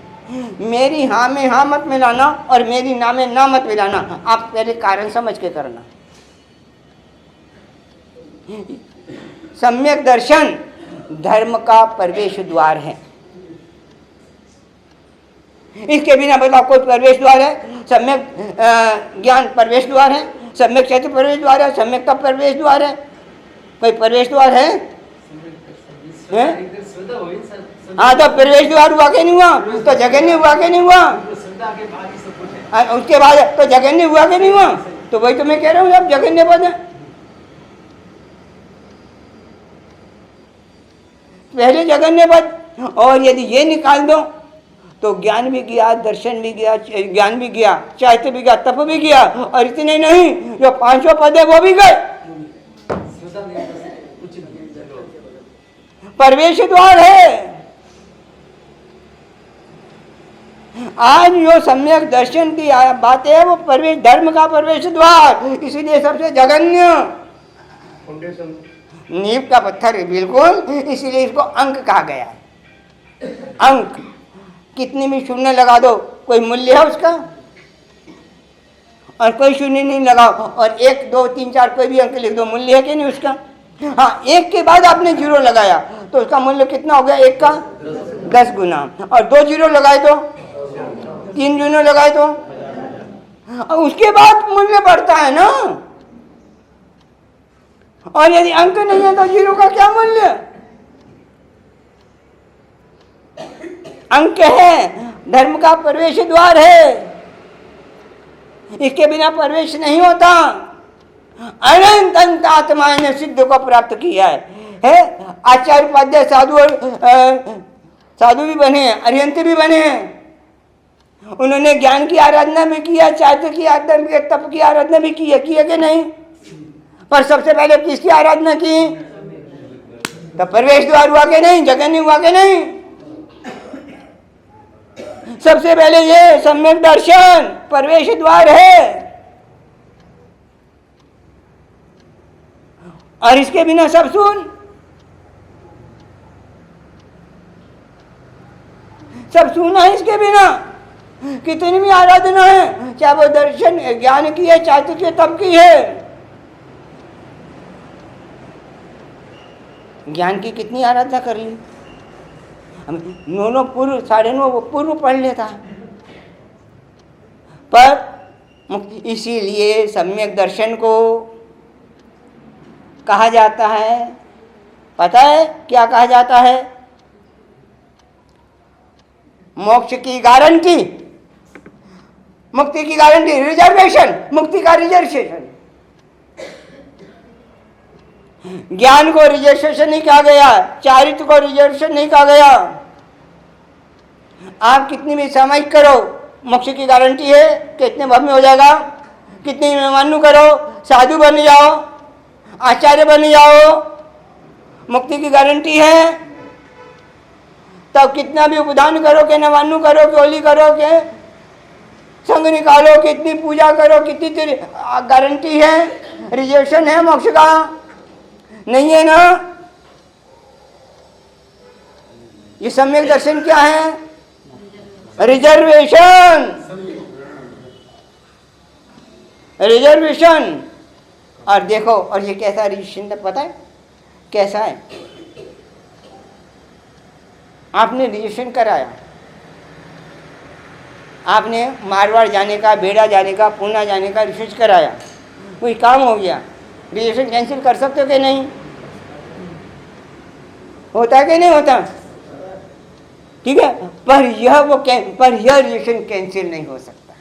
मेरी हाँ में हाँ मत मिलाना और मेरी ना में ना मत मिलाना, आप पहले कारण समझ के करना। सम्यक दर्शन धर्म का प्रवेश द्वार है। इसके बिना बताओ कोई प्रवेश द्वार है? सम्यक ज्ञान प्रवेश द्वार है, सम्यक चैत्य प्रवेश द्वार है, सम्यक का प्रवेश द्वार है, कोई प्रवेश द्वार है? हाँ, तो प्रवेश द्वार हुआ कि नहीं हुआ? तो जघन्य हुआ कि नहीं हुआ? उसके बाद तो जघन्य हुआ कि नहीं हुआ? तो वही तो मैं कह रहा हूँ, अब जघन्य पद है। पहले जघन्य पद, और यदि ये निकाल दो तो ज्ञान भी गया, दर्शन भी गया, ज्ञान भी गया, चैत्य भी गया, तप भी गया, और इतने नहीं, जो 5 पद है वो भी गए। प्रवेश द्वार है। आज जो सम्यक दर्शन की बात है वो प्रवेश, धर्म का प्रवेश द्वार, इसीलिए सबसे जघन्य फाउंडेशन, नींव का पत्थर है बिल्कुल, इसीलिए इसको अंक कहा गया है। अंक कितने भी शून्य लगा दो, कोई मूल्य है उसका? और कोई शून्य नहीं लगाओ, और 1 2 3 4 कोई भी अंक लिख दो, मूल्य है कि नहीं उसका? हाँ, 1 के बाद आपने 0 लगाया तो उसका मूल्य कितना हो गया? 1 का 10 गुना, और 2 0 लगाए तो, 3 0 लगाए तो, और उसके बाद मूल्य बढ़ता है ना। और यदि अंक नहीं है तो 0 का क्या मूल्य? अंक है, धर्म का प्रवेश द्वार है। इसके बिना प्रवेश नहीं होता। अनंत अंत आत्मा ने सिद्ध को प्राप्त किया है। आचार्य उपाध्याय साधु साधु भी बने, अरिहंत भी बने। उन्होंने ज्ञान की आराधना भी किया, चारित्र की आराधना भी किया, तप की आराधना भी की है, किया कि नहीं? पर सबसे पहले किसकी आराधना की? तो प्रवेश द्वार हुआ कि नहीं? जगन हुआ कि नहीं? सबसे पहले ये सम्यक दर्शन प्रवेश द्वार है, और इसके बिना सब सुन, सब सुना है इसके बिना। कितनी भी आराधना है, चाहे वो दर्शन ज्ञान की है, चाहे की तप की है। ज्ञान की कितनी आराधना कर ली, 9 पूर्व 9.5 पूर्व पढ़ लेता, पर इसीलिए सम्यक दर्शन को कहा जाता है, पता है क्या कहा जाता है? मोक्ष की गारंटी, मुक्ति की गारंटी, रिजर्वेशन, मुक्ति का रिजर्वेशन। ज्ञान को रिजर्वेशन नहीं कहा गया, चारित्र को रिजर्वेशन नहीं कहा गया। आप कितनी भी सामायिक करो, मोक्ष की गारंटी है, कितने भाव में हो जाएगा। कितनी मान्य करो, साधु बन जाओ, आचार्य बन जाओ, मुक्ति की गारंटी है। तब कितना भी उपदान करो, के नवानु करो, के होली करो, के संग निकालो, कितनी पूजा करो, कितनी गारंटी है, रिजर्वेशन है मोक्ष का? नहीं है ना। ये सम्यक दर्शन क्या है? Reservation, reservation. और देखो, और ये कैसा रिजर्वेशन पता है कैसा है? आपने रिजर्वेशन कराया, आपने मारवाड़ जाने का, बेड़ा जाने का, पूना जाने का रिसर्च कराया, कोई काम हो गया, रिजर्वेशन कैंसिल कर सकते हो कि नहीं? होता है कि नहीं होता? ठीक है, पर यह रिजर्वेशन कैंसिल नहीं हो सकता।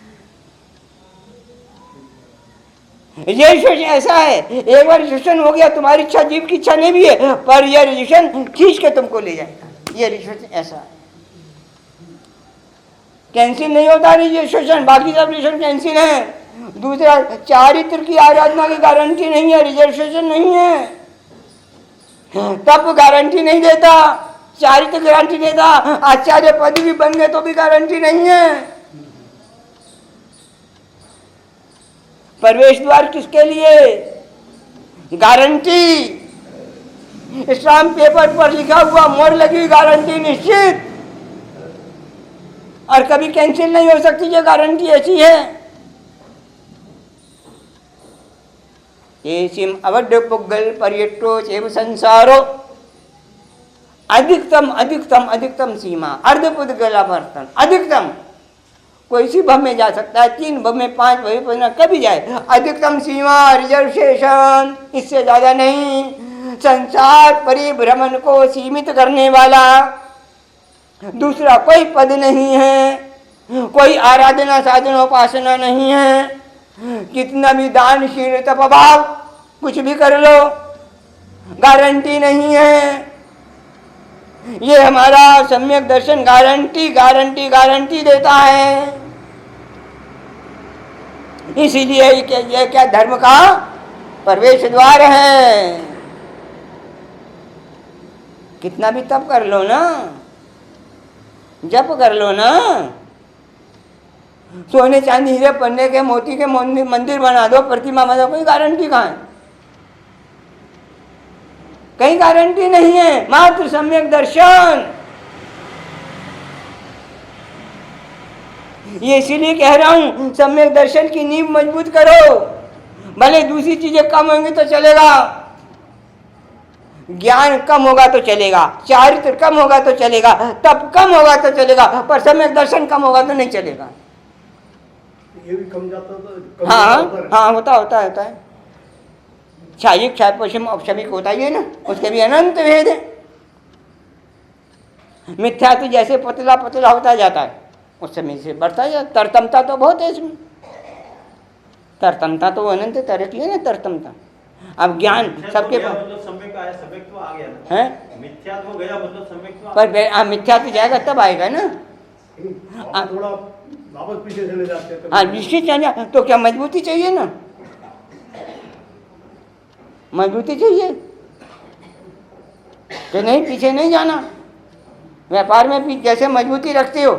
रिजर्वेशन ऐसा है, एक बार रिजर्वेशन हो गया, तुम्हारी इच्छा, जीव की इच्छा नहीं भी है, पर यह रिजर्वेशन खींच के तुमको ले जाएगा। ये रिजर्वेशन ऐसा है, कैंसिल नहीं होता रिजर्वेशन। बाकी सब रिजर्वेशन कैंसिल है। दूसरा, चारित्र की आराधना की गारंटी नहीं है, रिजर्वेशन नहीं है। तब गारंटी नहीं देता, चारित्र गारंटी देता, आचार्य पद भी बन गए तो भी गारंटी नहीं है। प्रवेश द्वार किसके लिए? गारंटी, स्टाम्प पेपर पर लिखा हुआ, मोहर लगी हुई गारंटी निश्चित, और कभी कैंसिल नहीं हो सकती। ये गारंटी ऐसी है। एसिम अवध्य पुगल पर्यटो चेव संसारो, अधिकतम अधिकतम अधिकतम सीमा अर्धपुद्गलावर्तन, अधिकतम कोई सी भव में जा सकता है, 3 भव में, 5 भव में, कभी जाए। अधिकतम सीमा रिजर्वेशन, इससे ज्यादा नहीं। संसार परिभ्रमण को सीमित करने वाला दूसरा कोई पद नहीं है, कोई आराधना साधना उपासना नहीं है। कितना भी दानशील तपभाव कुछ भी कर लो, गारंटी नहीं है। ये हमारा सम्यक दर्शन गारंटी गारंटी गारंटी देता है। इसीलिए ये क्या धर्म का प्रवेश द्वार है। कितना भी तप कर लो ना, जप कर लो ना, सोने चांदी हीरे पन्ने के मोती के मंदिर बना दो, प्रतिमा बना दो, कोई गारंटी कहाँ है? कहीं गारंटी नहीं है। मात्र सम्यक दर्शन। ये इसीलिए कह रहा हूं, सम्यक दर्शन की नींव मजबूत करो। भले दूसरी चीजें कम होंगी तो चलेगा, ज्ञान कम होगा तो चलेगा, चारित्र कम होगा तो चलेगा, तप कम होगा तो चलेगा, पर सम्यक दर्शन कम होगा तो नहीं चलेगा। ये भी कम जाता तो हाँ, होता है। क्षायिक क्षाय पश्चिम औपशमिक होता ही है ना, उसके भी अनंत भेद है। मिथ्या तो जैसे पतला पतला होता जाता है उस समय से बढ़ता जाता। तरतमता तो बहुत है इसमें, तरतमता तो अनंत तरह की है ना तरतमता। अब ज्ञान सबके पास मतलब सम्यक आया, सम्यक तो आ गया ना है, मिथ्या तो गया मतलब सम्यक तो आ पर मिथ्या तो जाएगा तब आएगा ना। आप थोड़ा वापस पीछे चले जाते हैं हाँ निश्चित जाना, तो क्या मजबूती चाहिए ना, मजबूती चाहिए कि नहीं पीछे नहीं जाना। व्यापार में भी जैसे मजबूती रखते हो,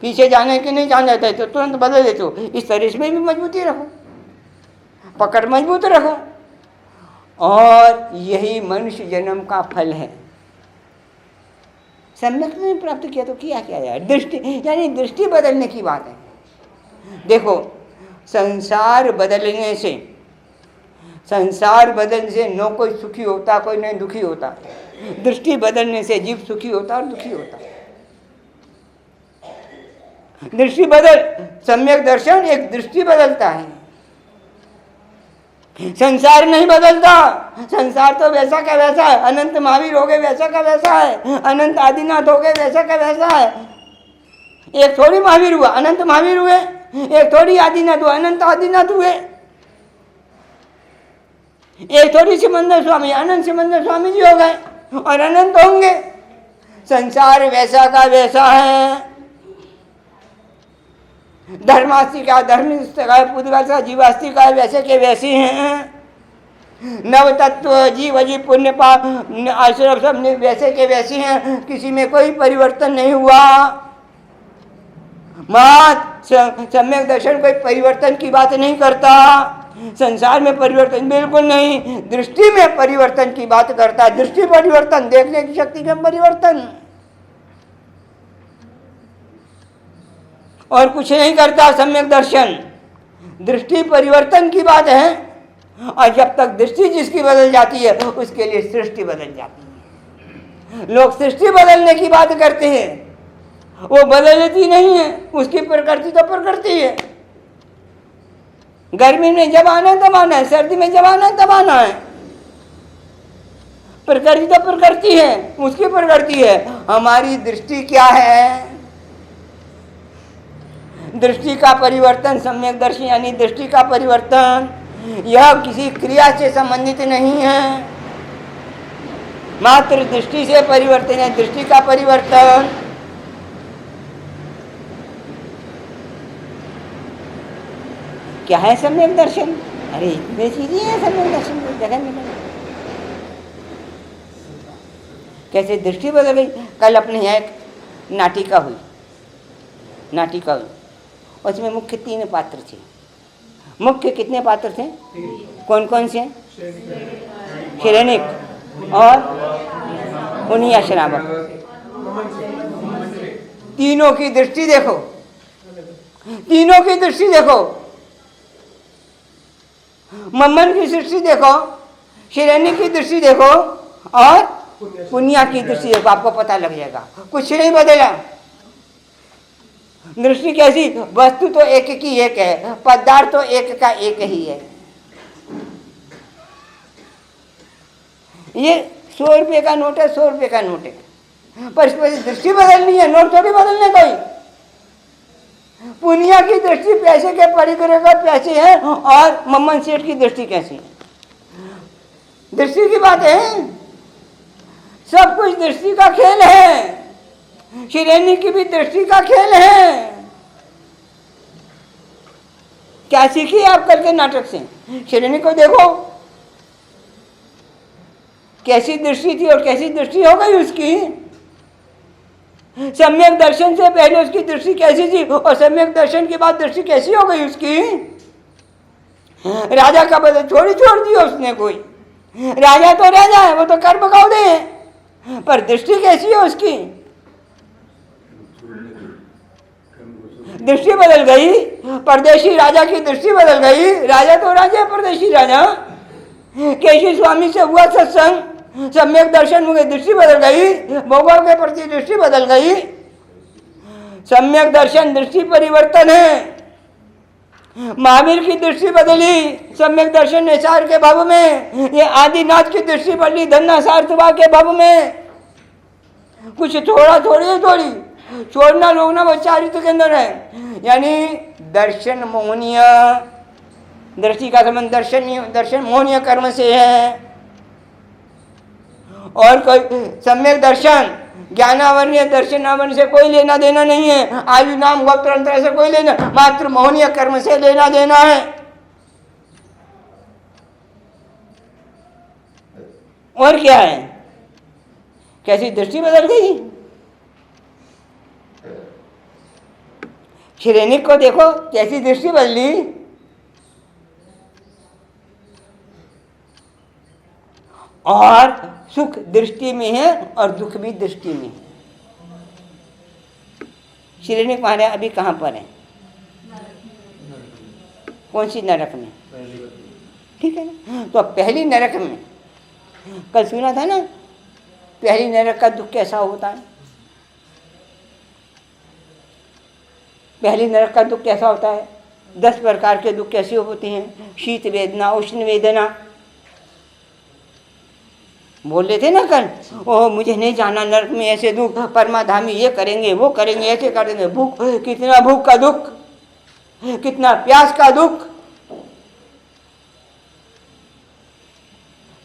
पीछे जाने की नहीं जाना रहता है तो तुरंत बदल देते हो, इस तरह इसमें भी मजबूती रखो, पकड़ मजबूत रखो। और यही मनुष्य जन्म का फल है। सम्यक ने प्राप्त किया तो किया क्या यार, दृष्टि, यानी दृष्टि बदलने की बात है। देखो संसार बदलने से, संसार बदलने से न कोई सुखी होता कोई नहीं दुखी होता, दृष्टि बदलने से जीव सुखी होता और दुखी होता। दृष्टि बदल, सम्यक दर्शन एक दृष्टि बदलता है, संसार नहीं बदलता। संसार तो वैसा का वैसा है, अनंत महावीर हो गए वैसा का वैसा है, अनंत आदिनाथ हो गए वैसा का वैसा है। एक थोड़ी महावीर हुआ अनंत महावीर हुए, एक थोड़ी आदिनाथ हुआ अनंत आदिनाथ हुए, एक थोड़ी सिमंदर स्वामी अनंत सिमंदर स्वामी जी हो गए और अनंत होंगे। संसार वैसा का वैसा है, धर्मास्ति का धर्मिस्थ का, पुद्गल का जीवास्ति का वैसे के वैसे हैं। नव तत्व जीव अजीव पुण्य पाप आश्रम सब वैसे के वैसे हैं, किसी में कोई परिवर्तन नहीं हुआ। मात सम्यक दर्शन कोई परिवर्तन की बात नहीं करता, संसार में परिवर्तन बिल्कुल नहीं, दृष्टि में परिवर्तन की बात करता है। दृष्टि परिवर्तन, देखने की शक्ति में परिवर्तन, और कुछ नहीं करता सम्यक दर्शन। दृष्टि परिवर्तन की बात है, और जब तक दृष्टि जिसकी बदल जाती है उसके लिए सृष्टि बदल जाती है। लोग सृष्टि बदलने की बात करते हैं, वो बदलती नहीं है, उसकी प्रकृति तो प्रकृति है। गर्मी में जब आना है तब आना है, सर्दी में जब आना है तब आना है, प्रकृति तो प्रकृति है, उसकी प्रकृति है। हमारी दृष्टि क्या है, दृष्टि का परिवर्तन, सम्यक दर्शन यानी दृष्टि का परिवर्तन, यह किसी क्रिया से संबंधित नहीं है, मात्र दृष्टि से परिवर्तन है, दृष्टि का परिवर्तन। क्या है सम्यक दर्शन? अरे इतने चीजें हैं सम्यक दर्शन को जगह मिले। कैसे दृष्टि बदल गई। कल अपने यहाँ एक नाटिका हुई, नाटिका हुई, उसमें मुख्य 3 पात्र थे। मुख्य कितने पात्र थे? कौन कौन से? शिरेनिक और उनिया शराबक। तीनों की दृष्टि देखो, तीनों की दृष्टि देखो, मम्मन की दृष्टि देखो, शिरेनिक की दृष्टि देखो और पुनिया की दृष्टि देखो, आपको पता लग जाएगा कुछ नहीं बदला। दृष्टि कैसी? वस्तु तो एक की एक है, पदार्थ तो एक का एक ही है। ये 100 रुपये का नोट है, 100 रुपये का नोट है, पर इसमें दृष्टि बदलनी है, नोट थोड़ी बदलने कोई। पुनिया की दृष्टि पैसे के परिग्रह का पैसे है, और मम्मन सेठ की दृष्टि कैसी है? दृष्टि की बात है, सब कुछ दृष्टि का खेल है। शिरेनी की भी दृष्टि का खेल है। क्या सीखी आप करके नाटक से? शिरेनी को देखो कैसी दृष्टि थी और कैसी दृष्टि हो गई उसकी। सम्यक दर्शन से पहले उसकी दृष्टि कैसी थी और सम्यक दर्शन के बाद दृष्टि कैसी हो गई उसकी। राजा का बदल छोड़ दिया उसने। कोई राजा तो राजा है, वो तो कर बगाव दे, पर दृष्टि कैसी है उसकी? दृष्टि बदल गई, परदेशी राजा की दृष्टि बदल गई। राजा तो राजा, परदेशी राजा। केशी स्वामी से हुआ सत्संग, सम्यक दर्शन हुए, दृष्टि बदल गई, भोगों के प्रति दृष्टि बदल गई। सम्यक दर्शन दृष्टि परिवर्तन है। महावीर की दृष्टि बदली सम्यक दर्शन निसार के भाव में, ये आदिनाथ की दृष्टि बदली धन्ना सार्थवा के भाव में। कुछ थोड़ा थोड़ी छोड़ना रोकना वो चारित्र के अंदर है। यानी दर्शन मोहनीय, दृष्टि का संबंध दर्शन मोहनीय कर्म से है। और कोई सम्यक दर्शन ज्ञानावरणीय दर्शनावरण से कोई लेना देना नहीं है। आयु नाम गोत्र अंतर से कोई लेना, मात्र मोहनीय कर्म से लेना देना है। और क्या है? कैसी दृष्टि बदल गई। श्रेणिक को देखो कैसी दृष्टि बदली। और सुख दृष्टि में है और दुख भी दृष्टि में है। श्रेणिक महाराज अभी कहाँ पर है? कौन सी नरक में? ठीक है ना। तो पहली नरक में कल सुना था ना, पहली नरक का दुख कैसा होता है। पहली नरक का दुख कैसा होता है? 10 प्रकार के दुख कैसे होते हैं? शीत वेदना, उष्ण वेदना। बोल रहे थे ना कल, ओह मुझे नहीं जाना नरक में, ऐसे दुख, परमाधामी ये करेंगे वो करेंगे, ऐसे करेंगे। भूख, कितना भूख का दुख, कितना प्यास का दुख,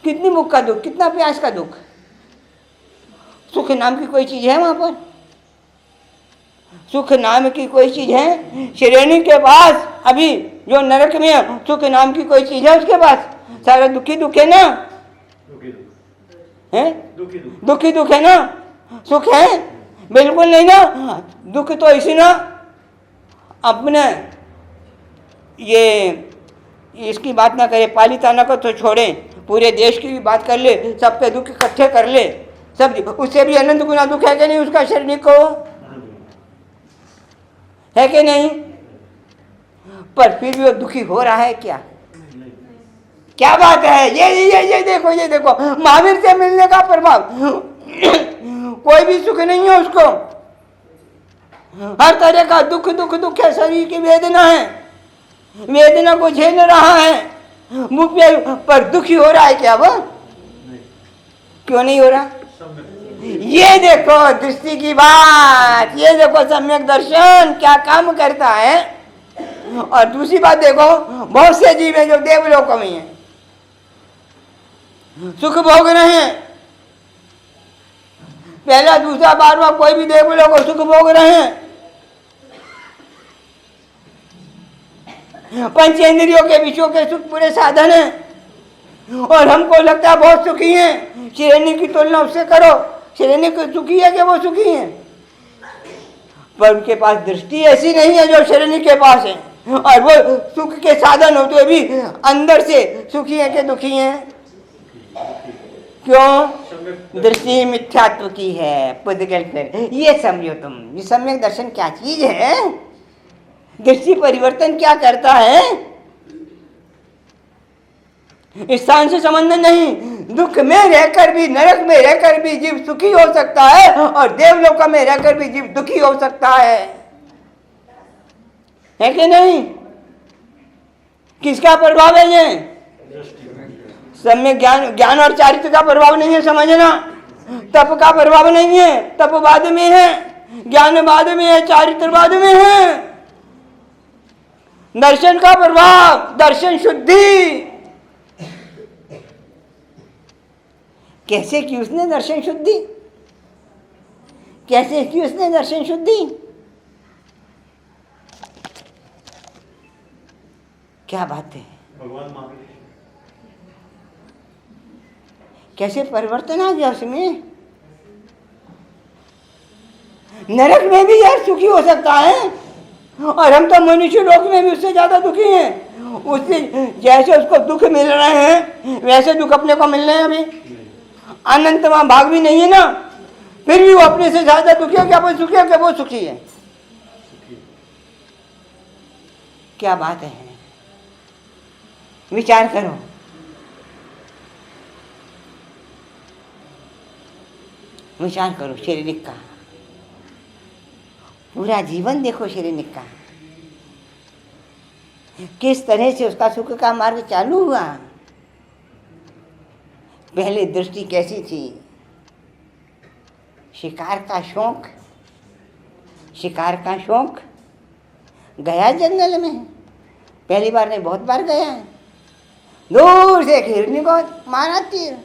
कितनी भूख का दुख, कितना प्यास का दुख। सुख नाम की कोई चीज है वहां पर? सुख नाम की कोई चीज है? श्रेणी के पास अभी जो नरक में है, सुख नाम की कोई चीज है उसके पास? सारा दुखी दुख है ना, है दुखी दुख है ना। सुख है बिल्कुल नहीं ना। दुख तो इसी ना अपने ये इसकी बात ना करे, पालिताना को तो छोड़े, पूरे देश की भी बात कर ले, सबके दुख इकट्ठे कर ले, सब उससे भी अनंत गुना दुख है कि नहीं उसका शरीर को, है कि नहीं? पर फिर भी वो दुखी हो रहा है क्या? क्या बात है? ये देखो महावीर से मिलने का प्रभाव। कोई भी सुख नहीं है उसको, हर तरह का दुख है। शरीर की वेदना है, वेदना को झेल रहा है, मुख पर दुखी हो रहा है क्या वो? क्यों नहीं हो रहा? ये देखो दृष्टि की बात, ये देखो सम्यक दर्शन क्या काम करता है। और दूसरी बात देखो, बहुत से जीव है जो देवलोकों में है, सुख भोग रहे हैं। पहला दूसरा बारवा कोई भी देवलोक को सुख भोग रहे हैं। पंचेंद्रियों के विषयों के सुख पूरे साधन हैं और हमको लगता है बहुत सुखी हैं। श्रेणी की तुलना उससे करो, श्रेणी को सुखी है कि वो सुखी है? पर उनके पास दृष्टि ऐसी नहीं है जो श्रेणी के पास है, और वो सुख के साधन होते हुए भी अंदर से सुखी है कि दुखी है? क्यों? दृष्टि मिथ्यात्व की है, पुद्गल पर। ये समझो तुम, ये सम्यक दर्शन क्या चीज है? दृष्टि परिवर्तन क्या करता है? स्थान से संबंध नहीं। दुख में रहकर भी, नरक में रहकर भी जीव सुखी हो सकता है और देवलोक में रहकर भी जीव दुखी हो सकता है कि नहीं? किसका प्रभाव है ये? सम्यक ज्ञान और चारित्र का प्रभाव नहीं है, समझना। तप का प्रभाव नहीं है, तप बाद में है, ज्ञान बाद में है, चारित्र बाद में है। दर्शन का प्रभाव, दर्शन शुद्धि। कैसे की उसने दर्शन शुद्धि? कैसे की उसने दर्शन शुद्धि? क्या बात है? भगवान महावीर कैसे परिवर्तन आ गया उसमें? नरक में भी यार सुखी हो सकता है, और हम तो मनुष्य लोक में भी उससे ज्यादा दुखी हैं। उससे जैसे उसको दुख मिल रहे हैं वैसे दुख अपने को मिल रहे हैं। अभी अनंत वहां भाग भी नहीं है ना, फिर भी वो अपने से ज्यादा दुखी है। क्या वो सुखी है? क्या वो सुखी है? क्या बात है? विचार करो। विचार करो शारीरिक का, पूरा जीवन देखो शारीरिक का, किस तरह से उसका सुख का मार्ग चालू हुआ। पहले दृष्टि कैसी थी? शिकार का शौक, शिकार का शौक, गया जंगल में, पहली बार नहीं बहुत बार गया है। दूर से एक हिरनी को मारा तीर,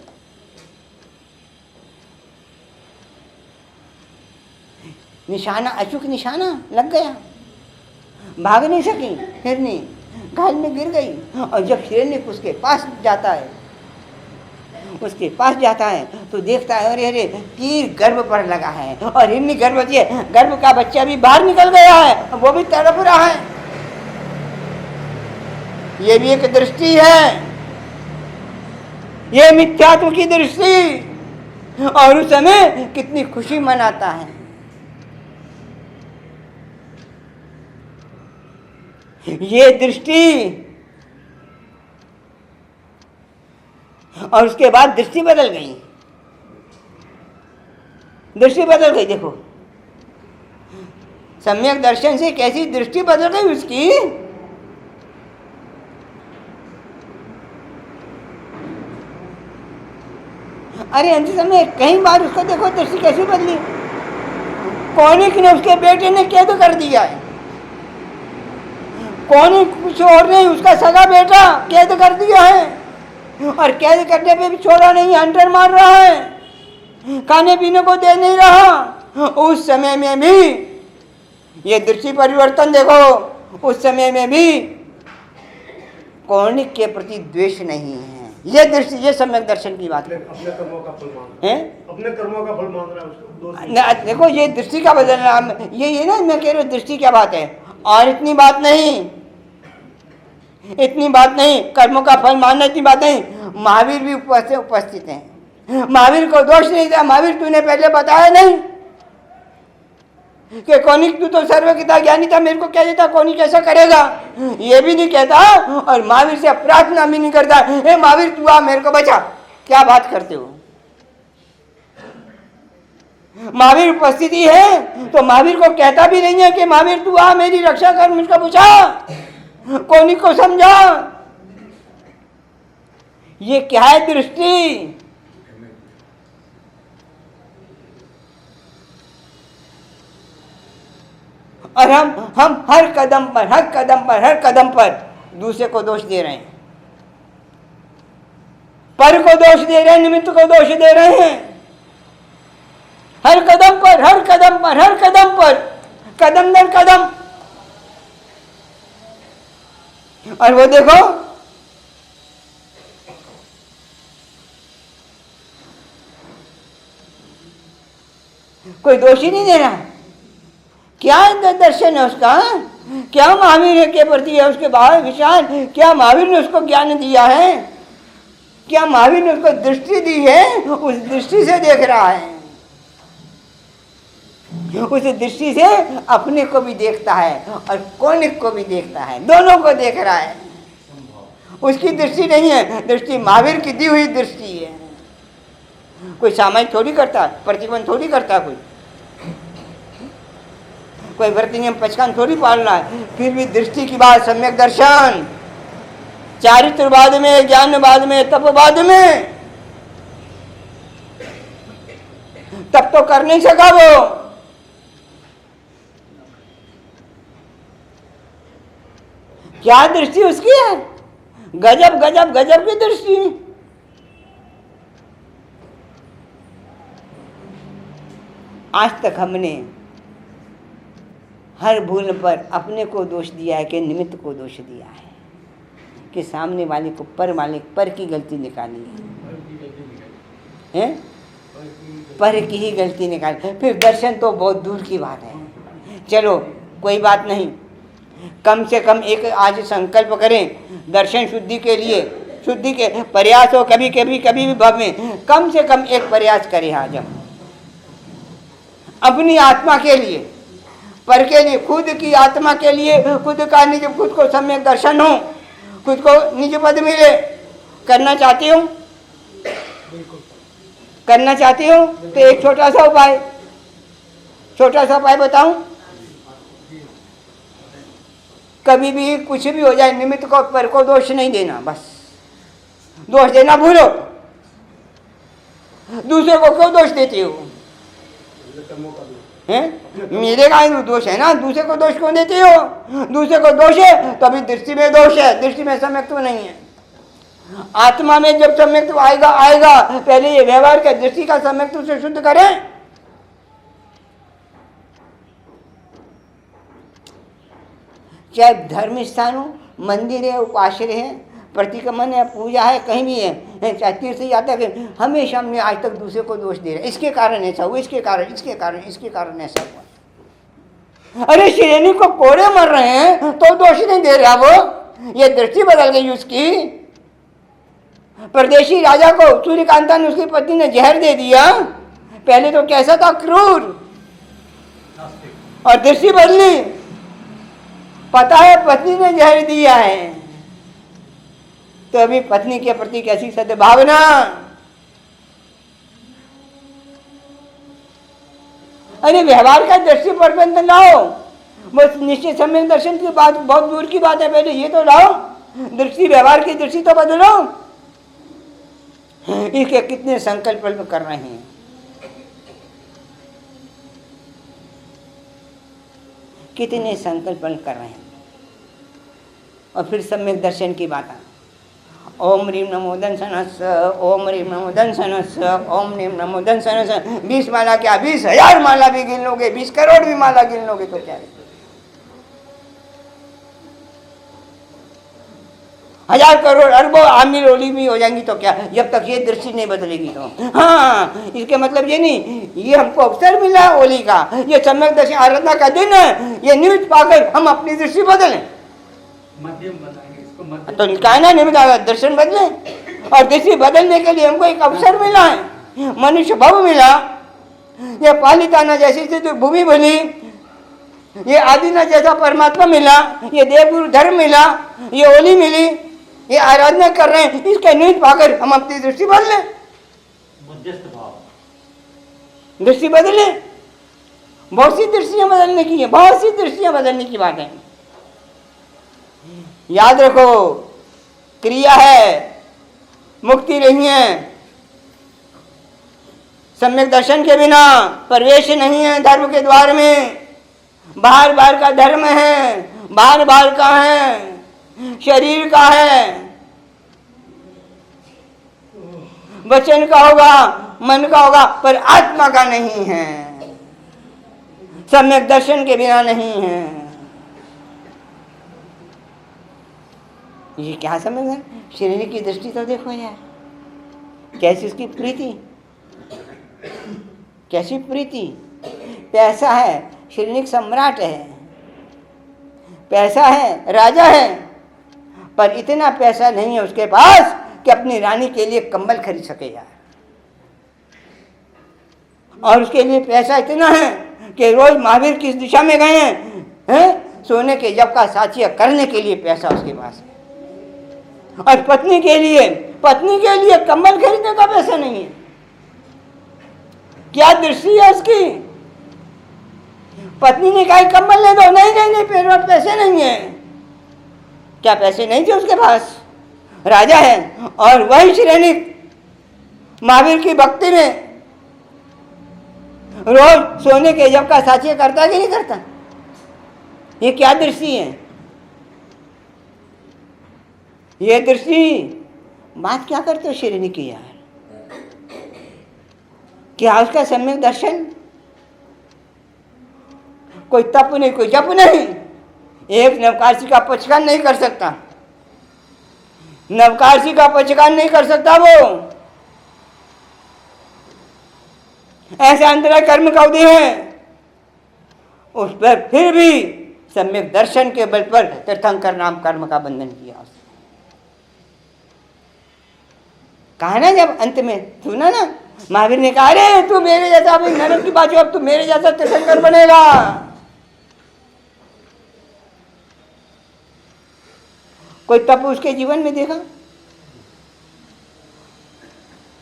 निशाना अचूक निशाना लग गया, भाग नहीं सकी हिरनी, घायल में गिर गई। और जब हिरनी उसके पास जाता है, उसके पास जाता है तो देखता है अरे अरे तीर गर्भ पर लगा है और हिरनी गर्भवती है, गर्भ का बच्चा भी बाहर निकल गया है, वो भी तड़प रहा है। ये भी एक दृष्टि है, ये मिथ्यात्व की दृष्टि। और उस समय कितनी खुशी मनाता है। ये दृष्टि, और उसके बाद दृष्टि बदल गई, दृष्टि बदल गई। देखो सम्यक दर्शन से कैसी दृष्टि बदल गई उसकी। अरे अंत समय कई बार उसको देखो दृष्टि कैसी बदली। कौनिक ने उसके बेटे ने कैद कर दिया है, कौनिक कुछ और नहीं, उसका सगा बेटा कैद कर दिया है, और कैद करने पे भी छोड़ा नहीं, अंडर मार रहा है, खाने पीने को दे नहीं रहा। उस समय में भी ये दृष्टि परिवर्तन देखो, उस समय में भी कौनिक के प्रति द्वेष नहीं है। ये दृष्टि, ये सम्यक दर्शन की बात है। अपने कर्मों का फल मान रहा है, अपने कर्मों का फल मान रहा है उसको। देखो ये दृष्टि का बदलना, ये ना मैं कह रहा हूँ दृष्टि क्या बात है। और इतनी बात नहीं, इतनी बात नहीं, कर्मों का फल मानना इतनी बात नहीं। महावीर भी उपस्थित हैं, महावीर को दोष नहीं था। महावीर तूने पहले बताया नहीं कि कौनिक तू तो सर्वज्ञता ज्ञानी था, मेरे को क्या देता, कौनिक कैसा करेगा, ये भी नहीं कहता। और महावीर से प्रार्थना भी नहीं करता, हे महावीर तू आ मेरे को बचा। क्या बात करते हो। महावीर उपस्थिति है तो महावीर को कहता भी नहीं है कि महावीर तू आ मेरी रक्षा कर, मुझको बचा, कौनिक को समझा। ये क्या है दृष्टि। और हम हर कदम पर, हर कदम पर, हर कदम पर दूसरे को दोष दे रहे हैं, पर को दोष दे रहे हैं, निमित्त को दोष दे रहे हैं। हर कदम पर, हर कदम पर, हर कदम पर, कदम दर कदम। और वो देखो कोई दोष ही नहीं दे रहा। क्या दर्शन है उसका, क्या महावीर के प्रति है उसके बाहर विचार, क्या महावीर ने उसको ज्ञान दिया है, क्या महावीर ने उसको दृष्टि दी है, उस दृष्टि से देख रहा है, उस दृष्टि से अपने को भी देखता है और कौनिक को भी देखता है, दोनों को देख रहा है। उसकी दृष्टि नहीं है, दृष्टि महावीर की दी हुई दृष्टि है। कोई सामाजिक थोड़ी करता, प्रतिबंध थोड़ी करता, कोई व्रत नियम पचकान थोड़ी पालना है। फिर भी दृष्टि की बात, सम्यक दर्शन, चारित्रवाद में, ज्ञानवाद में, तपवाद में, तब तो कर नहीं सका वो। क्या दृष्टि उसकी है, गजब गजब गजब की दृष्टि। आज तक हमने हर भूल पर अपने को दोष दिया है कि निमित्त को दोष दिया है, कि सामने वाले को पर मालिक पर की गलती निकाली है, पर की ही गलती निकाली। फिर दर्शन तो बहुत दूर की बात है। चलो कोई बात नहीं, कम से कम एक आज संकल्प करें दर्शन शुद्धि के लिए, शुद्धि के प्रयास हो, कभी कभी कभी भी भाव में कम से कम एक प्रयास करें आज हम अपनी आत्मा के लिए, पर के लिए, खुद की आत्मा के लिए, खुद का निज, खुद को सम्यक दर्शन हो, खुद को निज पद मिले। करना चाहती हो, करना चाहती हो तो एक छोटा सा उपाय, छोटा सा उपाय बताऊं। कभी भी कुछ भी हो जाए, निमित्त को पर को दोष नहीं देना, बस दोष देना भूलो। दूसरे को क्यों दोष देते हो, कर्मों का दोष। हैं? मेरे का ही दोष है ना, दूसरे को दोष क्यों देते हो? दूसरे को दोष है तो अभी दृष्टि में दोष है, दृष्टि में सम्यक्त्व नहीं है। आत्मा में जब सम्यक्त्व आएगा आएगा, पहले ये व्यवहार का दृष्टि का सम्यक्त्व से शुद्ध करें। चाहे धर्म स्थान हो, मंदिर है, उपाश्रय है, प्रतिक्रमण है, पूजा है, कहीं भी है, चाहे तीर्थ यात्रा है, हमेशा हमने आज तक दूसरे को दोष दे रहे, इसके कारण ऐसा हुआ, इसके कारण, इसके कारण, इसके कारण ऐसा हुआ। अरे श्रेणी को कोड़े मर रहे हैं तो दोष नहीं दे रहा वो, ये दृष्टि बदल गई उसकी। परदेशी राजा को सूर्यकांता ने, उसकी पत्नी ने जहर दे दिया, पहले तो कैसा था, क्रूर, और दृष्टि बदली, पता है पत्नी ने जहर दिया है, तो अभी पत्नी के प्रति कैसी सद्भावना। अरे व्यवहार का दृष्टि परिवर्तन लाओ, बस निश्चित समय दर्शन की बात बहुत दूर की बात है, पहले ये तो लाओ, दृष्टि, व्यवहार की दृष्टि तो बदलो। इसके कितने संकल्प कर रहे हैं, कितने संकल्प कर रहे हैं। और फिर सम्यक दर्शन की बात है, ओम ह्रीम नमो दंसनस, ओम ह्रीम नमो दंसनस, ओम ह्रीम नमो दंसनस। 20 माला क्या, 20,000 माला भी गिन लोगे, 20 करोड़ भी माला गिन लोगे तो क्या है, 1000 करोड़ अरबों आमिर ओली भी हो जाएंगी तो क्या, जब तक ये दृष्टि नहीं बदलेगी तो। हाँ, इसके मतलब ये नहीं, ये हमको अवसर मिला ओली का, ये सम्यक दर्शन आराधना का दिन है, ये निमित्त पाकर हम अपनी दृष्टि बदलें, मध्यम बनाएंगे इसको, मध्यम। तो क्या है ना, निमित्त दर्शन बदले, और दृष्टि बदलने के लिए हमको एक अवसर मिला है, मनुष्य भव मिला, ये पालिताना जैसी भूमि बनी, ये आदिना जैसा परमात्मा मिला, ये देवगुरु धर्म मिला, ये ओली मिली, ये आराधना कर रहे हैं, इसके निमित्त पाकर हम अपनी दृष्टि बदले, मध्यस्थ भाव, दृष्टि बदले। बहुत सी दृष्टियां बदलने की है, बहुत सी दृष्टियां बदलने की बात है। याद रखो, क्रिया है, मुक्ति नहीं है। सम्यक दर्शन के बिना प्रवेश नहीं है धर्म के द्वार में। बाहर बाहर का धर्म है, बाहर बाहर का है, शरीर का है, वचन का होगा, मन का होगा, पर आत्मा का नहीं है, सम्यक दर्शन के बिना नहीं है। ये क्या समझ है, शरीर की दृष्टि तो देखो यार, कैसी उसकी प्रीति, कैसी प्रीति। पैसा है, शरीर सम्राट है, पैसा है, राजा है, पर इतना पैसा नहीं है उसके पास कि अपनी रानी के लिए कंबल खरीद सके यार। और उसके लिए पैसा इतना है कि रोज महावीर किस दिशा में गए हैं, सोने के जब का साचिया करने के लिए पैसा उसके पास है। और पत्नी के लिए कंबल खरीदने का पैसा नहीं है। क्या दृष्टि है उसकी? पत्नी ने कहा कंबल ले दो, नहीं मेरे पास पैसे नहीं है। क्या पैसे नहीं थे उसके पास? राजा है और वही श्रेणी महावीर की भक्ति में रोज सोने के जब का साचिया करता कि नहीं करता? ये क्या दृष्टि है? ये दृष्टि बात क्या करते हो श्रेणी की यार? क्या उसका सम्यक दर्शन? कोई तप नहीं, कोई जप नहीं। एक नवकाशी का पचकान नहीं कर सकता, नवकाशी का पचकान नहीं कर सकता वो। ऐसे अंतरा कर्म का उदय है, उस पर फिर भी सम्यक दर्शन के बल पर तीर्थंकर नाम कर्म का बंधन किया उसने। कहा ना जब अंत में, सुना ना महावीर ने कहा, अरे तू मेरे जैसा, अभी नरक की बात, अब तू मेरे जैसा तीर्थंकर बनेगा। कोई तप उसके जीवन में देखा?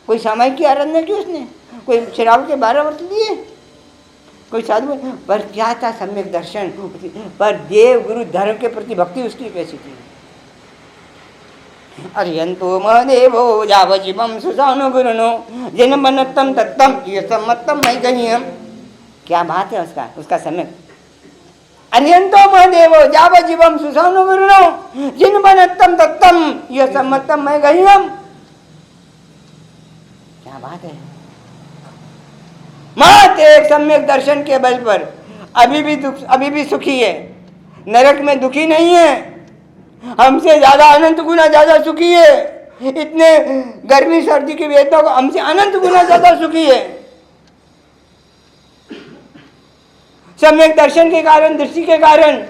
कोई सामायिक की आराधना की उसने? कोई शराब के 12 व्रत लिए? कोई साधु? पर क्या था सम्यक दर्शन? पर देव गुरु धर्म के प्रति भक्ति उसकी कैसी थी? अर्यंतो महदेवो जावजीवम सुसानो गुरुनो जिन मनत्तम तत्तम ये सम्मतम मई गहीयम। क्या बात है उसका, उसका सम्यक अन्यंतो महदेवो जाव जीवम सुसौनो गुरुनो जिन बनत्तम तत्तम यह सम्मतम मैं गह्यम। क्या बात है। मात्र एक सम्यक दर्शन के बल पर अभी भी सुखी है, नरक में दुखी नहीं है, हमसे ज्यादा अनंत गुना ज्यादा सुखी है। इतने गर्मी सर्दी की वेदना को हमसे अनंत गुना ज्यादा सुखी है। सम्यक दर्शन के कारण, दृष्टि के कारण,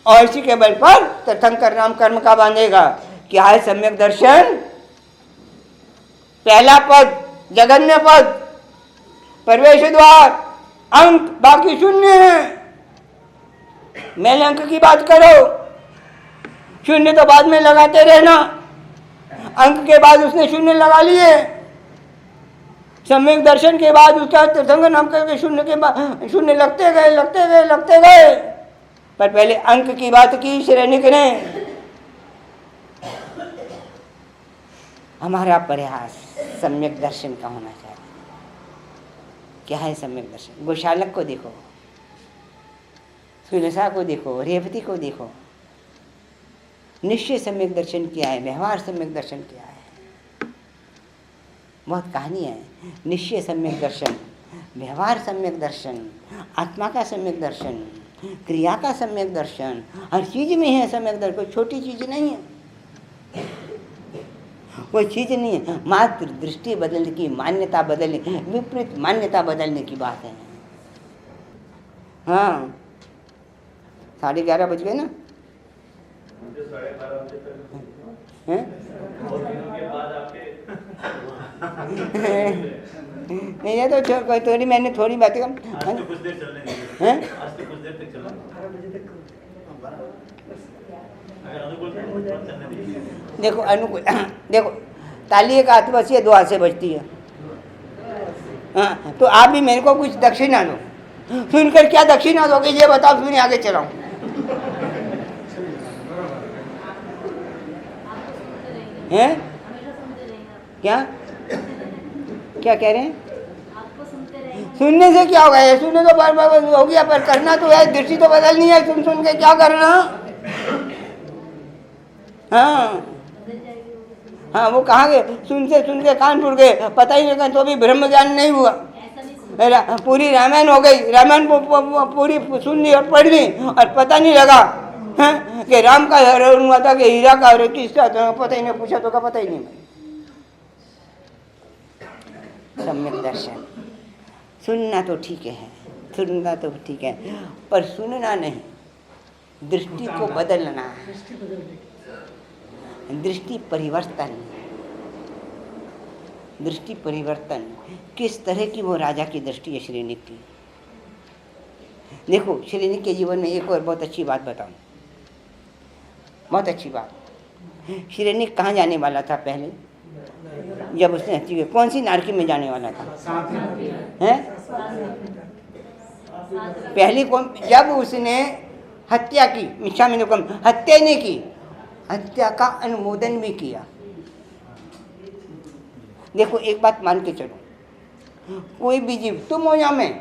और इसी के बल पर तीर्थंकर नाम कर्म का बांधेगा। क्या है सम्यक दर्शन? पहला पद जगन्य पद, प्रवेश द्वार, अंक बाकी शून्य है। मैंने अंक की बात करो, शून्य तो बाद में लगाते रहना, अंक के बाद उसने शून्य लगा लिए। सम्यक दर्शन के बाद उसका तीर्थंकर नाम करके शून्य के बाद शून्य लगते गए। पर पहले अंक की बात की श्रेणिक ने। हमारा प्रयास सम्यक दर्शन का होना चाहिए। क्या है सम्यक दर्शन? गोशालक को देखो, सुलसा को देखो, रेवती को देखो। निश्चय सम्यक दर्शन किया है, व्यवहार सम्यक दर्शन किया है। बहुत कहानी है। निश्चय सम्यक दर्शन, व्यवहार सम्यक दर्शन, आत्मा का सम्यक दर्शन, क्रिया का सम्यक दर्शन, हर चीज में है सम्यक दर्शन। कोई छोटी चीज नहीं है, कोई चीज नहीं है। मात्र दृष्टि बदलने की, मान्यता बदलने, विपरीत मान्यता बदलने की बात है। हाँ 11:30 बज गए ना? नहीं है तो कोई थोड़ी, मैंने थोड़ी बातें कम कुछ देर चलने दीजिए। आज तो कुछ देर तक चलना, अगर अनुकूल है तो चलने दीजिए। देखो अनुकूल, देखो ताली एक हाथ बची है, 2 हाथ से बजती है। हाँ तो आप भी मेरे को कुछ दक्षिणा दो। सुनकर क्या दक्षिणा दोगे ये बताओ, फिर आगे चलाऊं। हैं? क्या क्या कह रहे हैं? सुनने से क्या होगा? ये सुनने तो बार बार हो गया, पर करना तो है, दृष्टि तो बदलनी है। सुन के क्या करना? हाँ हाँ वो कहाँ गए? सुन के कानपुर गए, पता ही नहीं लगा, तो भी ब्रह्म ज्ञान नहीं हुआ। पूरी रामायण हो गई, रामायण पूरी सुन ली और पढ़ ली और पता नहीं लगा है कि राम का हरण हुआ था कि हीरा का हरण किसका था, पता ही नहीं, पूछा तो का पता ही नहीं। सम्यक दर्शन, सुनना तो ठीक है, सुनना तो ठीक है, पर सुनना नहीं, दृष्टि को बदलना, दृष्टि परिवर्तन। दृष्टि परिवर्तन किस तरह की? वो राजा की दृष्टि है श्रीनिक की। देखो श्रीनिक के जीवन में एक और बहुत अच्छी बात बताऊं, बहुत अच्छी बात। श्रीनिक कहाँ जाने वाला था पहले? जब उसने हत्या की, कौन सी नारकी में जाने वाला था? हैं? पहली कौन? जब उसने हत्या की, मिच्छा में हत्या नहीं की, हत्या का अनुमोदन भी किया। देखो एक बात मान के चलो, कोई भी जीव, तुम हो या मैं,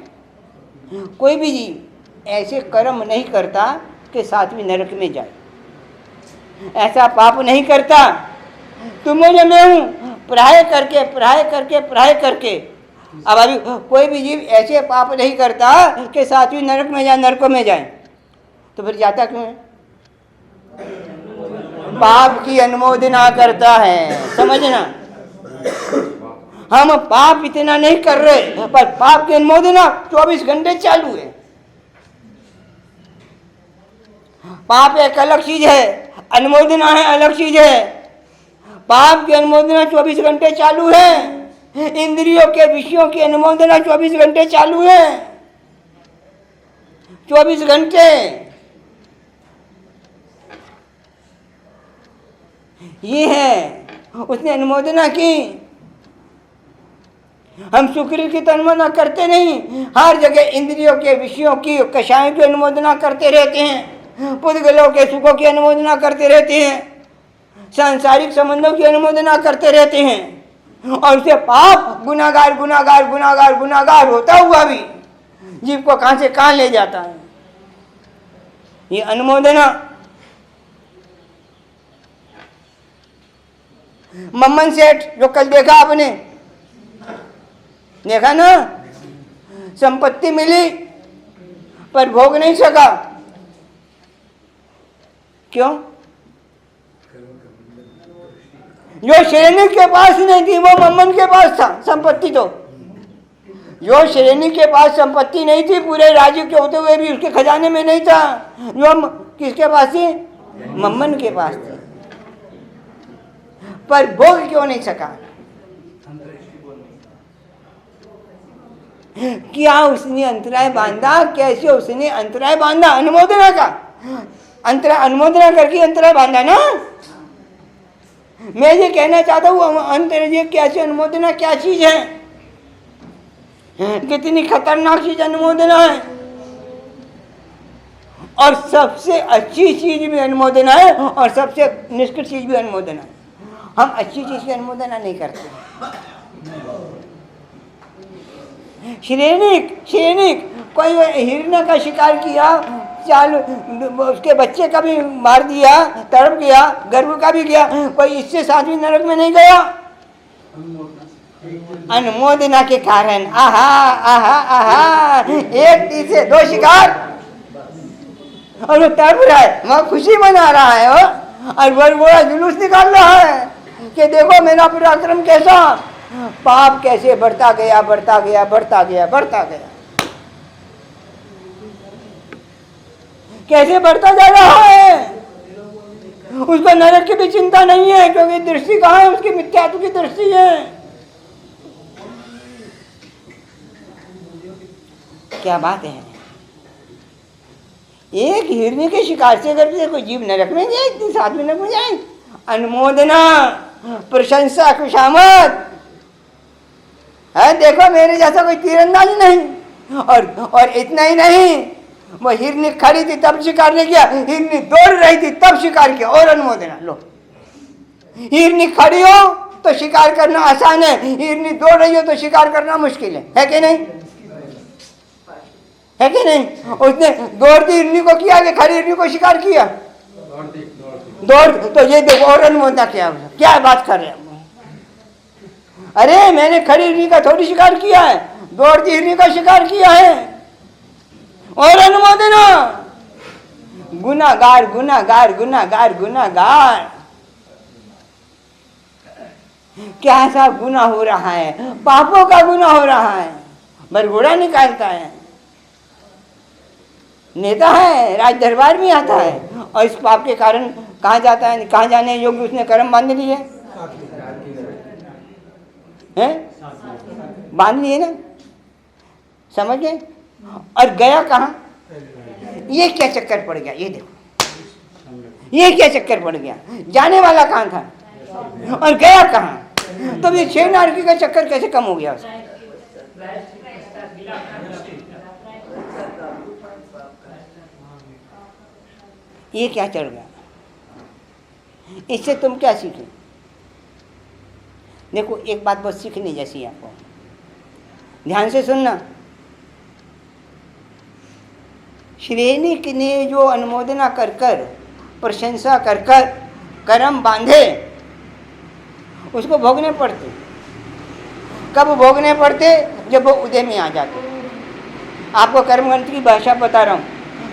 कोई भी जीव ऐसे कर्म नहीं करता कि 7वीं नरक में जाए, ऐसा पाप नहीं करता। तुम हो या मैं हूँ, पढ़ाई करके अब अभी कोई भी जीव ऐसे पाप नहीं करता कि 7वीं नरक में जाए, नरकों में जाए। तो फिर जाता क्यों है? पाप की अनुमोदना करता है, समझना। हम पाप इतना नहीं कर रहे, पर पाप की अनुमोदना 24 घंटे चालू है। पाप एक अलग चीज है, अनुमोदना है अलग चीज है। पाप की अनुमोदना 24 घंटे चालू है, इंद्रियों के विषयों की अनुमोदना 24 घंटे चालू है। 24 घंटे ये है, उसने अनुमोदना की। हम शुक्र की तो अनुमोदना करते नहीं, हर जगह इंद्रियों के विषयों की, कषायों की अनुमोदना करते रहते हैं, पुद्गलों के सुखों की अनुमोदना करते रहते हैं, सांसारिक संबंधों की अनुमोदना करते रहते हैं। और उसे पाप गुनाहगार गुनाहगार गुनाहगार गुनाहगार होता हुआ भी जीव को कहां से कहां ले जाता है। ये अनुमोदना। मम्मन सेठ जो कल देखा आपने, देखा ना, संपत्ति मिली पर भोग नहीं सका। क्यों? जो श्रेणी के पास नहीं थी वो मम्मन के पास था संपत्ति। तो जो श्रेणी के पास संपत्ति नहीं थी, पूरे राज्य के होते हुए भी उसके खजाने में नहीं था, जो किसके पास थी? मम्मन के पास थी, पर भोग क्यों नहीं सका? क्या उसने अंतराय बांधा? कैसे उसने अंतराय बांधा? अनुमोदना का अंतराय, अनुमोदना करके अंतराय बांधा ना। मैं ये कहना चाहता हूँ अंतर ये कैसे अनुमोदना क्या चीज है, कितनी खतरनाक चीज अनुमोदना है। और सबसे अच्छी चीज भी अनुमोदना है और सबसे निष्कृत चीज भी अनुमोदना है। हम अच्छी चीज की अनुमोदना नहीं करते। श्रेणिक कोई हिरण का शिकार किया, चाल उसके बच्चे का भी मार दिया, तड़प गया, गर्भ का भी गया, कोई इससे साध्वी नरक में नहीं गया। अनुमोदना के कारण आहा आहा आहा, एक तीर से दो शिकार, और वो तड़प रहा है, वह खुशी मना रहा है वो, और बड़ा जुलूस निकाल रहा है कि देखो मेरा पराक्रम कैसा। पाप कैसे बढ़ता गया बढ़ता गया बढ़ता गया बढ़ता गया, कैसे बढ़ता जा रहा है। उसको नरक की भी चिंता नहीं है, क्योंकि दृष्टि कहाँ है? उसकी मिथ्यात्व की दृष्टि है। क्या बात है। एक हिरनी के शिकार से अगर कोई जीव नरक में जाए, इतनी साध्वी नरक में जाए। अनुमोदना, प्रशंसा, खुशामद है, देखो मेरे जैसा कोई तीरंदाज नहीं। और इतना ही नहीं, वो हिरनी खड़ी थी तब शिकार नहीं किया, हिरनी दौड़ रही थी तब शिकार किया। और अनुमोदना लो, हिरनी खड़ी हो तो शिकार करना आसान है, हिरनी दौड़ रही हो तो शिकार करना मुश्किल है कि नहीं? है कि नहीं? उसने दौड़ती हिरनी को किया कि खड़ी हिरनी को शिकार किया? दौड़। तो ये देखो और अनुमोदना क्या बात कर रहे हैं। अरे मैंने खड़ी हिरनी का थोड़ी शिकार किया है, दौड़ती हिरनी का शिकार किया है। और अनुमोदना, गुनाहगार गुनाहगार गुनाहगार गुनाहगार, क्या सा गुनाह हो रहा है, पापों का गुनाह हो रहा है, बरगुड़ा निकालता है, नेता है, राज दरबार में आता है, और इस पाप के कारण कहाँ जाता है? कहाँ जाने योग्य उसने कर्म बांध लिए हैं, बांध लिए ना, समझ गए? और गया कहाँ? ये क्या चक्कर पड़ गया? ये देखो ये क्या चक्कर पड़ गया। जाने वाला कहाँ था और गया कहाँ? तो ये 6 नारकी का चक्कर कैसे कम हो गया उसका? ये क्या चढ़ गया? इससे तुम क्या सीखे? देखो एक बात बहुत सीखने जैसी है आपको, ध्यान से सुनना। श्रेणिक ने जो अनुमोदना कर कर, प्रशंसा कर कर कर्म बांधे, उसको भोगने पड़ते। कब भोगने पड़ते? जब वो उदय में आ जाते। आपको कर्मग्रंथ की भाषा बता रहा हूँ,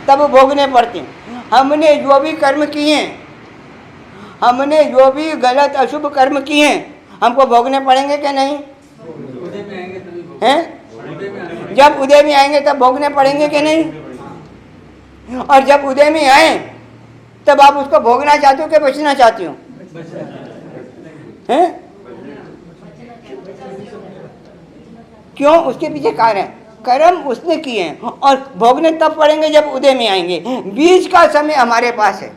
तब भोगने पड़ते। हमने जो भी कर्म किए, हमने जो भी गलत अशुभ कर्म किए, हमको भोगने पड़ेंगे क्या नहीं? हैं? जब उदय में आएंगे तब भोगने पड़ेंगे क्या नहीं? और जब उदय में आए तब आप उसको भोगना चाहते हो कि बचना चाहते हो? हैं? क्यों? उसके पीछे कारण है, कर्म उसने किए हैं और भोगने तब पड़ेंगे जब उदय में आएंगे। बीच का समय हमारे पास है,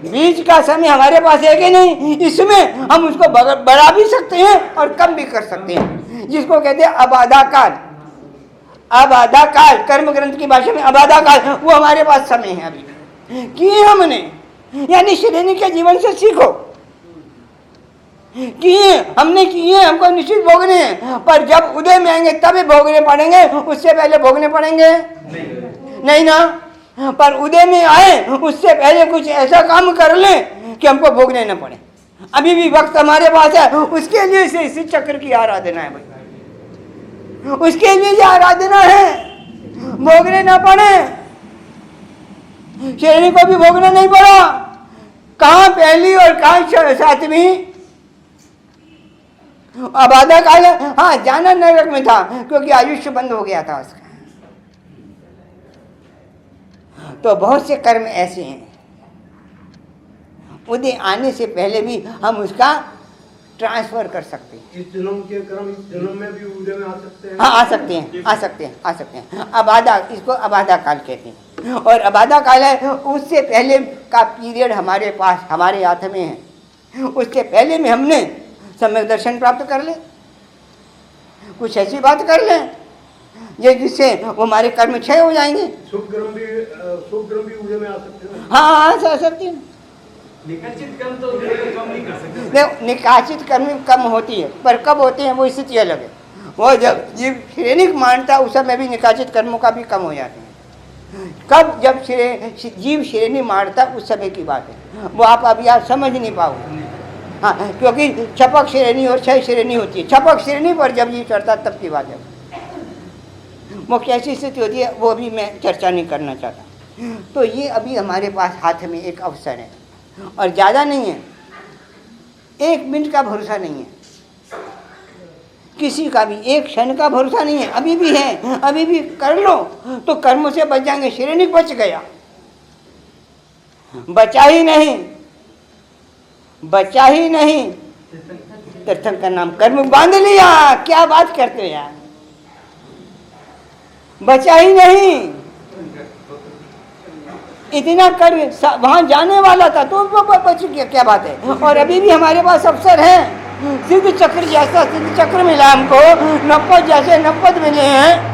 बीच का समय हमारे पास है कि नहीं? इसमें हम उसको बढ़ा भी सकते हैं और कम भी कर सकते हैं, जिसको कहते हैं अबाधा काल। अबाधा काल, कर्म ग्रंथ की भाषा में अबाधा काल, वो हमारे पास समय है अभी किए हमने। यानी श्रेणी के जीवन से सीखो, किए, हमने किए, हमको निश्चित भोगने हैं, पर जब उदय में आएंगे तभी भोगने पड़ेंगे, उससे पहले भोगने पड़ेंगे नहीं ना। पर उदय में आए उससे पहले कुछ ऐसा काम कर लें कि हमको भोगने न पड़े। अभी भी वक्त हमारे पास है, उसके लिए इसी चक्र की आराधना है भाई, उसके लिए आराधना है, भोगने न पड़े। शेरनी को भी भोगना नहीं पड़ा, कहाँ पहली और कहाँ सातवीं। अब आधा काल, हाँ जाना नरक में था क्योंकि आयुष्य बंद हो गया था उसका। तो बहुत से कर्म ऐसे हैं, उदय आने से पहले भी हम उसका ट्रांसफर कर सकते हैं। इस जन्म के कर्म इस जन्म में भी उदय में आ सकते हैं। हाँ आ सकते हैं, आ सकते हैं, आ सकते हैं। अबाधा, इसको अबाधा काल कहते हैं। और अबाधा काल है, उससे पहले का पीरियड हमारे पास, हमारे हाथ में है। उसके पहले में हमने सम्यक दर्शन प्राप्त कर ले, कुछ ऐसी बात कर लें ये जिससे वो हमारे कर्म क्षय हो जाएंगे। शुभ कर्म भी उदय में आ सकते हैं। हाँ आ सकते हैं। निकाचित कर्म तो उदय में कम नहीं कर सकते। देखो निकाचित कर्म कम होती है, पर कब होते हैं वो स्थिति अलग है। वो जब जीव श्रेणिक मानता है उस समय भी निकाचित कर्मों का भी कम हो जाते हैं। कब? जब जीव श्रेणी मानता उस समय की बात है, वो आप अभी आप समझ नहीं पाओगे। हाँ, क्योंकि छपक श्रेणी और क्षय श्रेणी होती है। छपक श्रेणी पर जब जीव चढ़ता तब की बात है। वो कैसी स्थिति होती है वो अभी मैं चर्चा नहीं करना चाहता। तो ये अभी हमारे पास हाथ में एक अवसर है और ज़्यादा नहीं है, 1 मिनट का भरोसा नहीं है किसी का भी, 1 क्षण का भरोसा नहीं है। अभी भी है, अभी भी कर लो तो कर्मों से बच जाएंगे। श्रेणी बच गया, बचा ही नहीं, बचा ही नहीं। तीर्थंकर नाम कर्म बांध लिया, क्या बात करते हो यार, बचा ही नहीं। इतना कर वहां जाने वाला था तो बच गया, क्या बात है। और अभी भी हमारे पास अवसर है। सिद्ध चक्र जैसा सिद्ध चक्र मिला हमको, नपद जैसे नपद मिले हैं।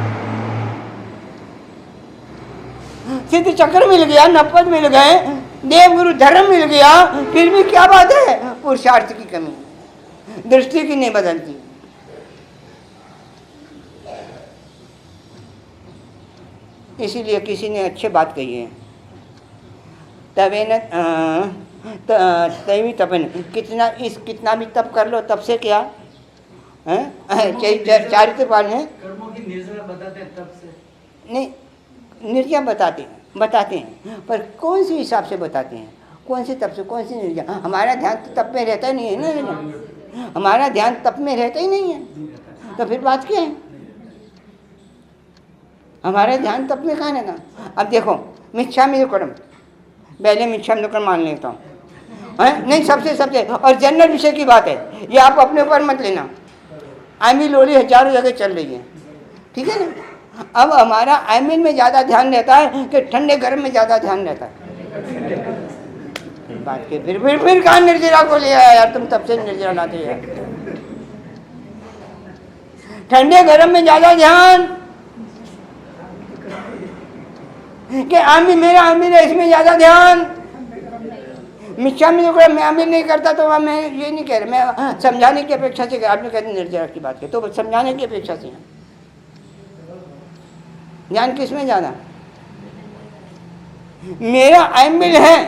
सिद्ध चक्र मिल गया, नपद मिल गए, देव गुरु धर्म मिल गया, फिर भी क्या बात है, पुरुषार्थ की कमी, दृष्टि की नहीं बदलती। इसीलिए किसी ने अच्छी बात कही है, तबे न तभी तपन, कितना भी तप कर लो तब से क्या है, चारित्रपाल है कर्मों की निर्जरा बताते हैं तब से नहीं, निर्जरा बताते हैं, पर कौन सी हिसाब से बताते हैं, कौन से तप से, कौन सी निर्जरा। हमारा ध्यान तो तप में रहता ही नहीं है ना, हमारा ध्यान तप में रहता ही नहीं है, तो फिर बात क्या है, हमारा ध्यान तप में कहाँ रहना। अब देखो मिच्छामि दुक्कडम, पहले मिच्छामि दुक्कडम मान लेता हूँ, नहीं सबसे और जनरल विषय की बात है, ये आप अपने ऊपर मत लेना। आमिल लोली हजारों जगह चल रही है, ठीक है ना। अब हमारा आमिल में ज़्यादा ध्यान रहता है कि ठंडे गर्म में ज़्यादा ध्यान रहता है। बात के फिर कहाँ निर्जरा को ले आया यार, तुम तब से निर्जरा लाते यार। ठंडे गर्म में ज़्यादा ध्यान कि आमिल मेरा आमिल है, इसमें ज़्यादा ध्यान। मिच्छामि दुक्कडम मैं आमिल नहीं करता तो मैं ये नहीं कह रहा, मैं समझाने की अपेक्षा से, आपने कहते निर्जरा की बात की तो समझाने की अपेक्षा से ध्यान किस में ज़्यादा। मेरा आमिल है,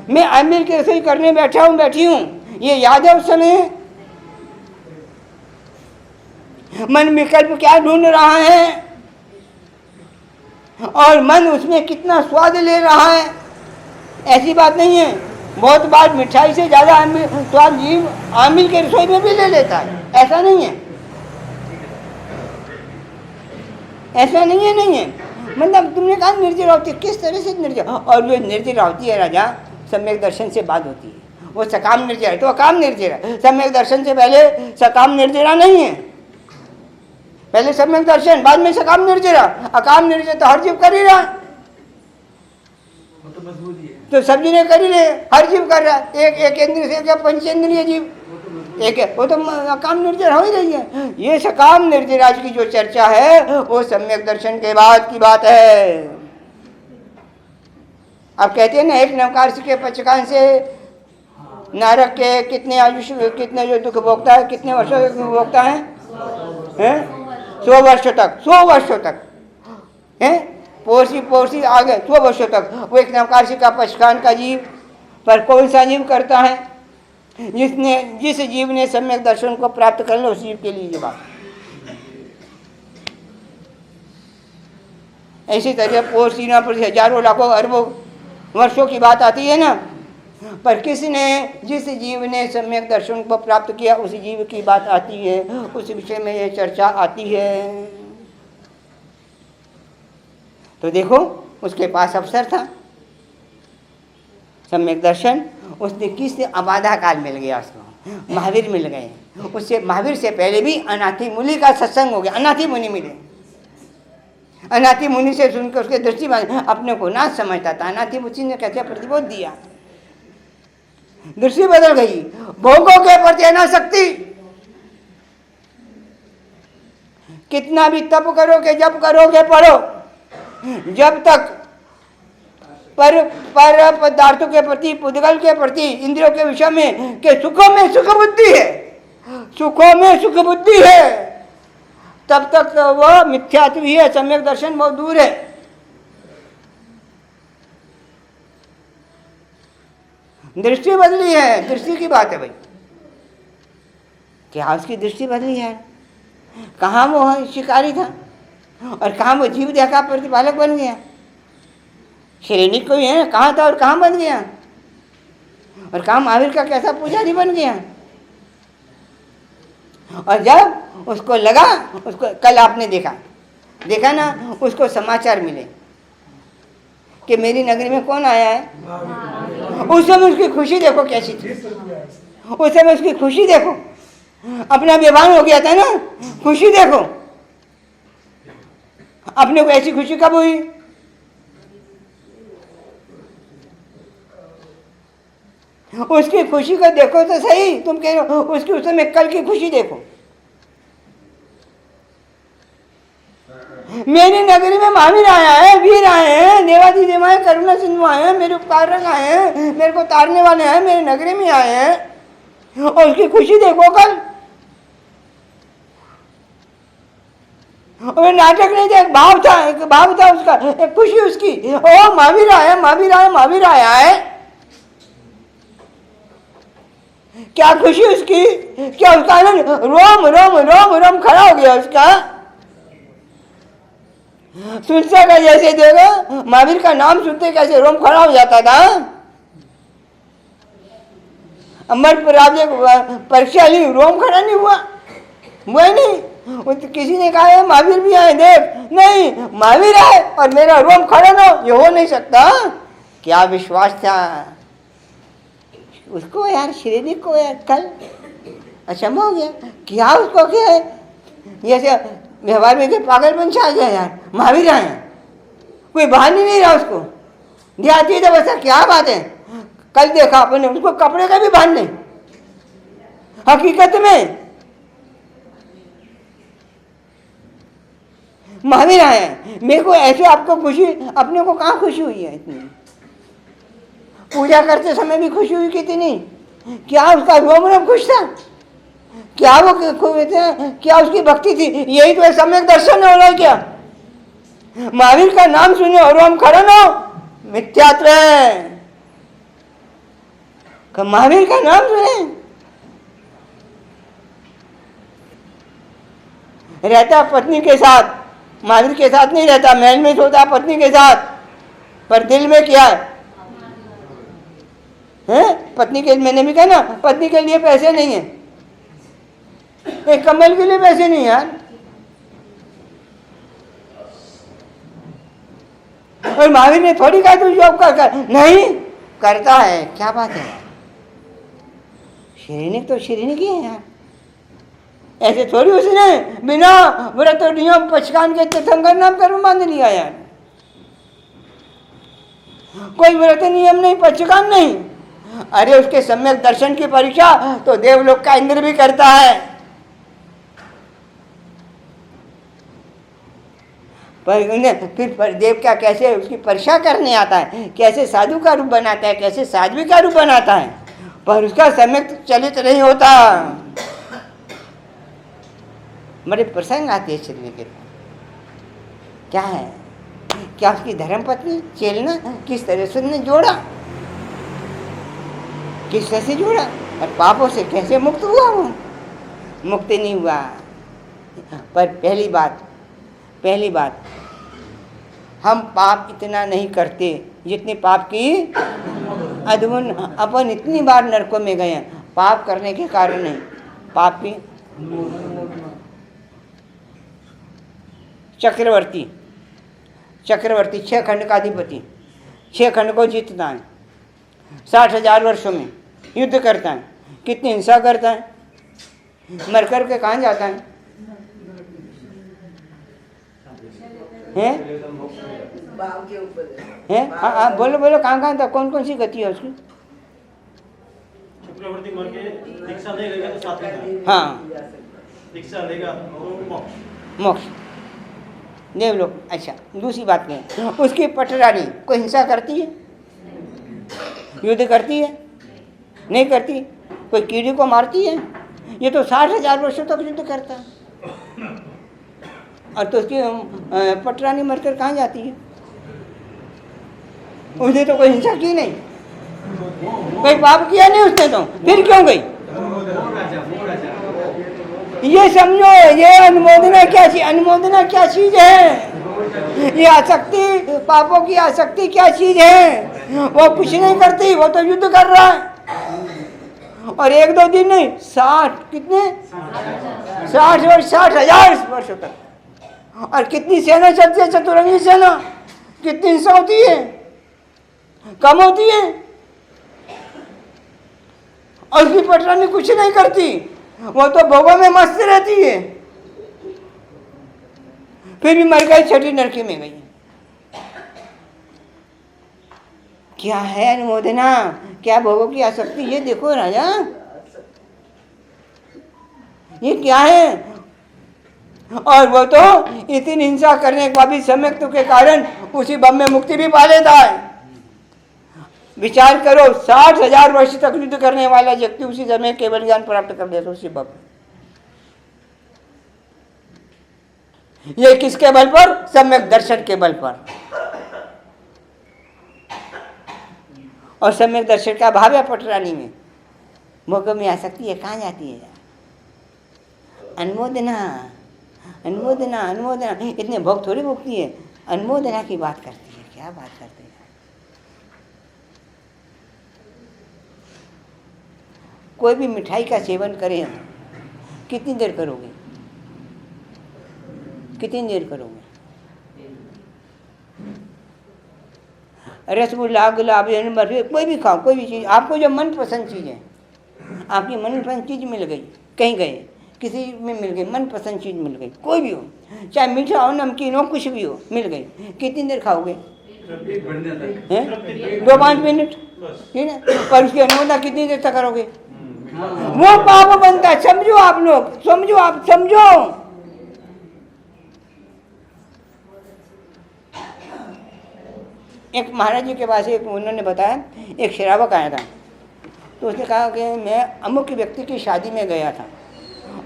मैं आमिल के रसोई करने बैठा हूँ, बैठी हूँ, ये याद है उस समय। मन विकल्प क्या ढूंढ रहा है और मन उसमें कितना स्वाद ले रहा है, ऐसी बात नहीं है। बहुत बार मिठाई से ज़्यादा स्वाद जीव आमिल के रसोई में भी ले लेता है, ऐसा नहीं है, ऐसा नहीं है। मतलब तुमने कहा निर्जरा होती है, किस तरह से निर्जरा, और जो निर्जरा होती है राजा सम्यक दर्शन से बात होती है, वो सकाम निर्जरा है तो अकाम निर्जरा। सम्यक दर्शन से पहले सकाम निर्जरा नहीं है, पहले सम्यक दर्शन बाद में सकाम निर्जरा। अकाम निर्जरा तो हर जीव कर ही रहा, तो मजबूती है, तो सब जी ने कर ही रहे, हर जीव कर रहा है। एक इंद्रिय से क्या पंचेंद्रिय जीव एक है, वो तो अकाम निर्जरा हो ही रही है। ये सकाम निर्जरा की जो चर्चा है वो सम्यक दर्शन के बाद की बात है। अब कहते हैं ना, एक नवकार के पचकान से नरक के कितने आयुष्य, कितने जो दुख भोगता है, कितने वर्षों तक भोगता है? 100 वर्षों तक, 100 वर्षों तक है। पोरसी आगे 100 वर्षों तक वो एक नवकाशी का पशुखान का जीव। पर कौन सा जीव करता है? जिस जीव ने सम्यक दर्शन को प्राप्त कर लिया, उस जीव के लिए ये बात। ऐसी तरह पोरसीना पर हजारों लाखों अरबों वर्षों की बात आती है ना। पर किसने, जिस जीव ने सम्यक दर्शन को प्राप्त किया, उस जीव की बात आती है, उस विषय में ये चर्चा आती है। तो देखो, उसके पास अवसर था सम्यक दर्शन, उसने किससे अबाधा काल मिल गया उसको, महावीर मिल गए। उससे महावीर से पहले भी अनाथी मुनि का सत्संग हो गया, अनाथी मुनि मिले। अनाथी मुनि से सुनकर उसके दृष्टि में अपने को ना समझता था, अनाथी मुनि ने कैसे प्रतिबोध दिया, दृष्टि बदल गई। भोगों के प्रति अनासक्ति, कितना भी तप करोगे, जब करोगे पढ़ो, जब तक पर पदार्थों के प्रति, पुद्गल के प्रति, इंद्रियों के विषय में, के सुखों में सुख बुद्धि है, सुखों में सुख बुद्धि है, तब तक वह मिथ्यात्व ही है, सम्यक दर्शन बहुत दूर है। दृष्टि बदली है, दृष्टि की बात है भाई। क्या उसकी दृष्टि बदली है? कहाँ वो शिकारी था और कहाँ वो जीव देखा प्रतिपालक बन गया। श्रेणी कोई है, कहाँ था और कहाँ बन गया, और कहाँ महावीर का कैसा पुजारी बन गया। और जब उसको लगा, उसको कल आपने देखा ना, उसको समाचार मिले कि मेरी नगरी में कौन आया है। उस समय उसकी खुशी देखो कैसी थी, उस समय उसकी खुशी देखो, अपना व्यवहार हो गया था ना, खुशी देखो। अपने को ऐसी खुशी कब हुई? उसकी खुशी को देखो तो सही, तुम कह रहे हो उसकी उस समय कल की खुशी देखो। मेरी नगरी में महावीर आया है, वीर आए हैं, देवादी देवाएं करुणा सिंधु आए हैं, मेरे उपकारक आए हैं, मेरे को तारने वाले हैं, मेरे नगरी में आए हैं, और उसकी खुशी देखो कल। और नाटक नहीं था, एक भाव था उसका, एक खुशी उसकी, ओ महावीर आया, महावीर आया, महावीर आया है। क्या खुशी उसकी, क्या उसका आनंद, रोम रोम रोम रोम खड़ा हो गया उसका। सुनते का जैसे देखो, महावीर का नाम सुनते कैसे रोम खड़ा हो जाता था। अमरपुर राज्य परीक्षा ली, रोम खड़ा नहीं हुआ, वही नहीं। तो किसी ने कहा है महावीर भी आए, देख नहीं महावीर आए और मेरा रोम खड़ा ना हो, ये हो नहीं सकता। क्या विश्वास था उसको यार, श्रेणी को यार, कल अचंभा हो गया। क्या उसको क्या है, जैसे व्यवहार में पागलपन छा गया यार, महावीर आए, कोई बहान ही नहीं रहा उसको। देहाती था बस, क्या बात है। कल देखा अपने, उसको कपड़े का भी भान नहीं। हकीकत में महावीर आए, मेरे को ऐसे आपको खुशी, अपने को कहाँ खुशी हुई है इतनी। पूजा करते समय भी खुशी हुई कितनी, क्या उसका रोम रोम खुश था, क्या वो क्या उसकी भक्ति थी। यही तो सम्यक दर्शन हो रहा है। क्या महावीर का नाम सुने और रोम खड़ा ना हो, मिथ्यात्व है। महावीर का नाम सुने, रहता पत्नी के साथ, महावीर के साथ नहीं रहता, महल में सोता पत्नी के साथ, पर दिल में क्या है, पत्नी के, मैंने भी कहा ना, पत्नी के लिए पैसे नहीं है, एक कमल के लिए पैसे नहीं यार। और महावीर ने थोड़ी कहा तू जॉब कर, नहीं करता है। क्या बात है, श्रेणी तो श्रेणी की है यार। ऐसे थोड़ी उसने बिना व्रत और नियम पचकान के तीर्थंकर नाम कर्म बांध लिया यार। कोई व्रत नियम नहीं, पचकान नहीं। अरे उसके सम्यक दर्शन की परीक्षा तो देवलोक का इंद्र भी करता है। पर उन्हें फिर देव क्या कैसे उसकी परीक्षा करने आता है, कैसे साधु का रूप बनाता है, कैसे साध्वी का रूप बनाता है, पर उसका सम्यक चलित नहीं होता। बड़े प्रसंग आते हैं चलने के। क्या है, क्या उसकी धर्मपत्नी चेलना किस तरह से उसने जोड़ा, किस तरह से जोड़ा, और पापों से कैसे मुक्त हुआ वो? मुक्त नहीं हुआ। पर पहली बात हम पाप इतना नहीं करते जितने पाप की अधुन। अपन इतनी बार नरकों में गए हैं पाप करने के कारण नहीं, पाप की। चक्रवर्ती 6 खंड का अधिपति, 6 खंड को जीतता है, 60,000 वर्षों में युद्ध करता है, कितनी हिंसा करता है, मर कर के कहाँ जाता है? हैं? हाँ, बोलो कहाँ था, कौन सी गति है उसकी? चक्रवर्ती मर के दीक्षा नहीं लेगा तो साथ में, हाँ, दीक्षा लेगा तो मोक्ष देवलोक। अच्छा, दूसरी बात कहें, उसकी पटरानी कोई हिंसा करती है, युद्ध करती है? नहीं करती। कोई कीड़ी को मारती है? ये तो 60,000 वर्षों तक युद्ध करता है। और तो उसकी पटरानी मरकर कहाँ जाती है? उसने तो कोई हिंसा की नहीं, कोई पाप किया नहीं उसने, तो फिर क्यों गई? ये समझो, ये अनुमोदना क्या चीज है? ये आसक्ति, पापों की आसक्ति क्या चीज है? वो कुछ नहीं करती, वो तो युद्ध कर रहा है। और 1-2 दिन नहीं, 60,000 वर्षों तक। और कितनी सेना चलती है, चतुरंगी सेना, कितनी हिंसा होती है, कम होती है। और उसकी पटरानी कुछ नहीं करती, वो तो भोगों में मस्त रहती है। फिर भी मर गई, 6ठी नरकी में गई। क्या है अनुमोदना, क्या भोगों की आसक्ति? ये देखो राजा, ये क्या है? और वो तो इतनी हिंसा करने के बाद भी सम्यक्त्व के कारण उसी बम में मुक्ति भी पा लेता है। विचार करो, 60,000 वर्ष तक युद्ध करने वाला व्यक्ति उसी समय केवल ज्ञान प्राप्त कर लेता उसी बम। ये किसके बल पर? सम्यक दर्शन के बल पर। और सम्यक दर्शन का भाव है पटरानी में, भोगों में आ सकती है, कहाँ जाती है? अनुमोदना। इतने भोग थोड़ी भोगती है, अनुमोदना की बात करती है। क्या बात करती है? कोई भी मिठाई का सेवन करें, कितनी देर करोगे? रसगुल्ला, गुलाब जामुन, बर्फी, कोई भी खाओ, कोई भी चीज़, आपको जो मनपसंद चीज़ है, आपकी मनपसंद चीज़ मिल गई, कहीं गए, किसी में मिल गई, मनपसंद चीज़ मिल गई, कोई भी हो, चाहे मीठा हो, नमकीन हो, कुछ भी हो, मिल गई, कितनी देर खाओगे? 2-5 मिनट, ठीक है। पर उसकी अनुमोदना कितनी देर तक करोगे? वो पाप बनता है। समझो आप लोग, समझो। एक महाराज जी के पास एक उन्होंने बताया, एक शराबक आया था, तो उसने कहा कि मैं अमुक व्यक्ति की शादी में गया था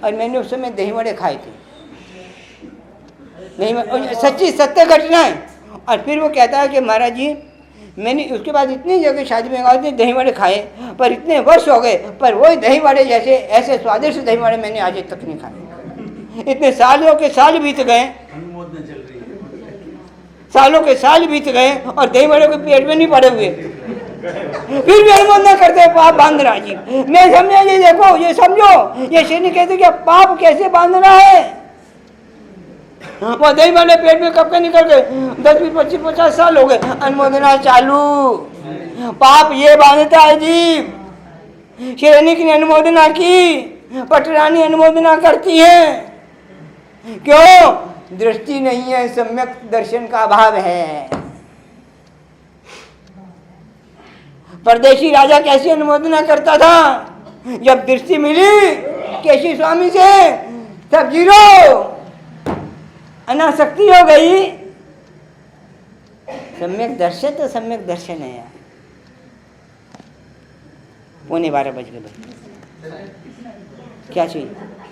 और मैंने उस समय दही वड़े खाए थे। नहीं, सच्ची सत्य घटना है। और फिर वो कहता है कि महाराज जी, मैंने उसके बाद इतनी जगह शादी में गया, दही वड़े खाए, पर इतने वर्ष हो गए, पर वही दही वड़े जैसे ऐसे स्वादिष्ट दही वड़े मैंने आज तक नहीं खाए। इतने सालों के साल बीत गए, और दही वड़े के पेट में नहीं पड़े हुए, फिर भी अनुमोदना करते पाप बांध रहा जी। मैं समझा, ये देखो, ये समझो, ये श्री कहते कि पाप कैसे बांध रहा है। वो दही वाले पेट में कब के निकल गए, 10, 20, 25, 50 साल हो गए, अनुमोदना चालू। पाप ये बांधता है जीव। श्रेणी की अनुमोदना की, पटरानी अनुमोदना करती है, क्यों? दृष्टि नहीं है, सम्यक दर्शन का अभाव है। परदेशी राजा कैसी अनुमोदना करता था? जब दृष्टि मिली केशी स्वामी से, सब जीरो, अनासक्ति हो गई। सम्यक दर्शन तो सम्यक दर्शन है यार। 12:15 बज गए भाई, क्या चाहिए?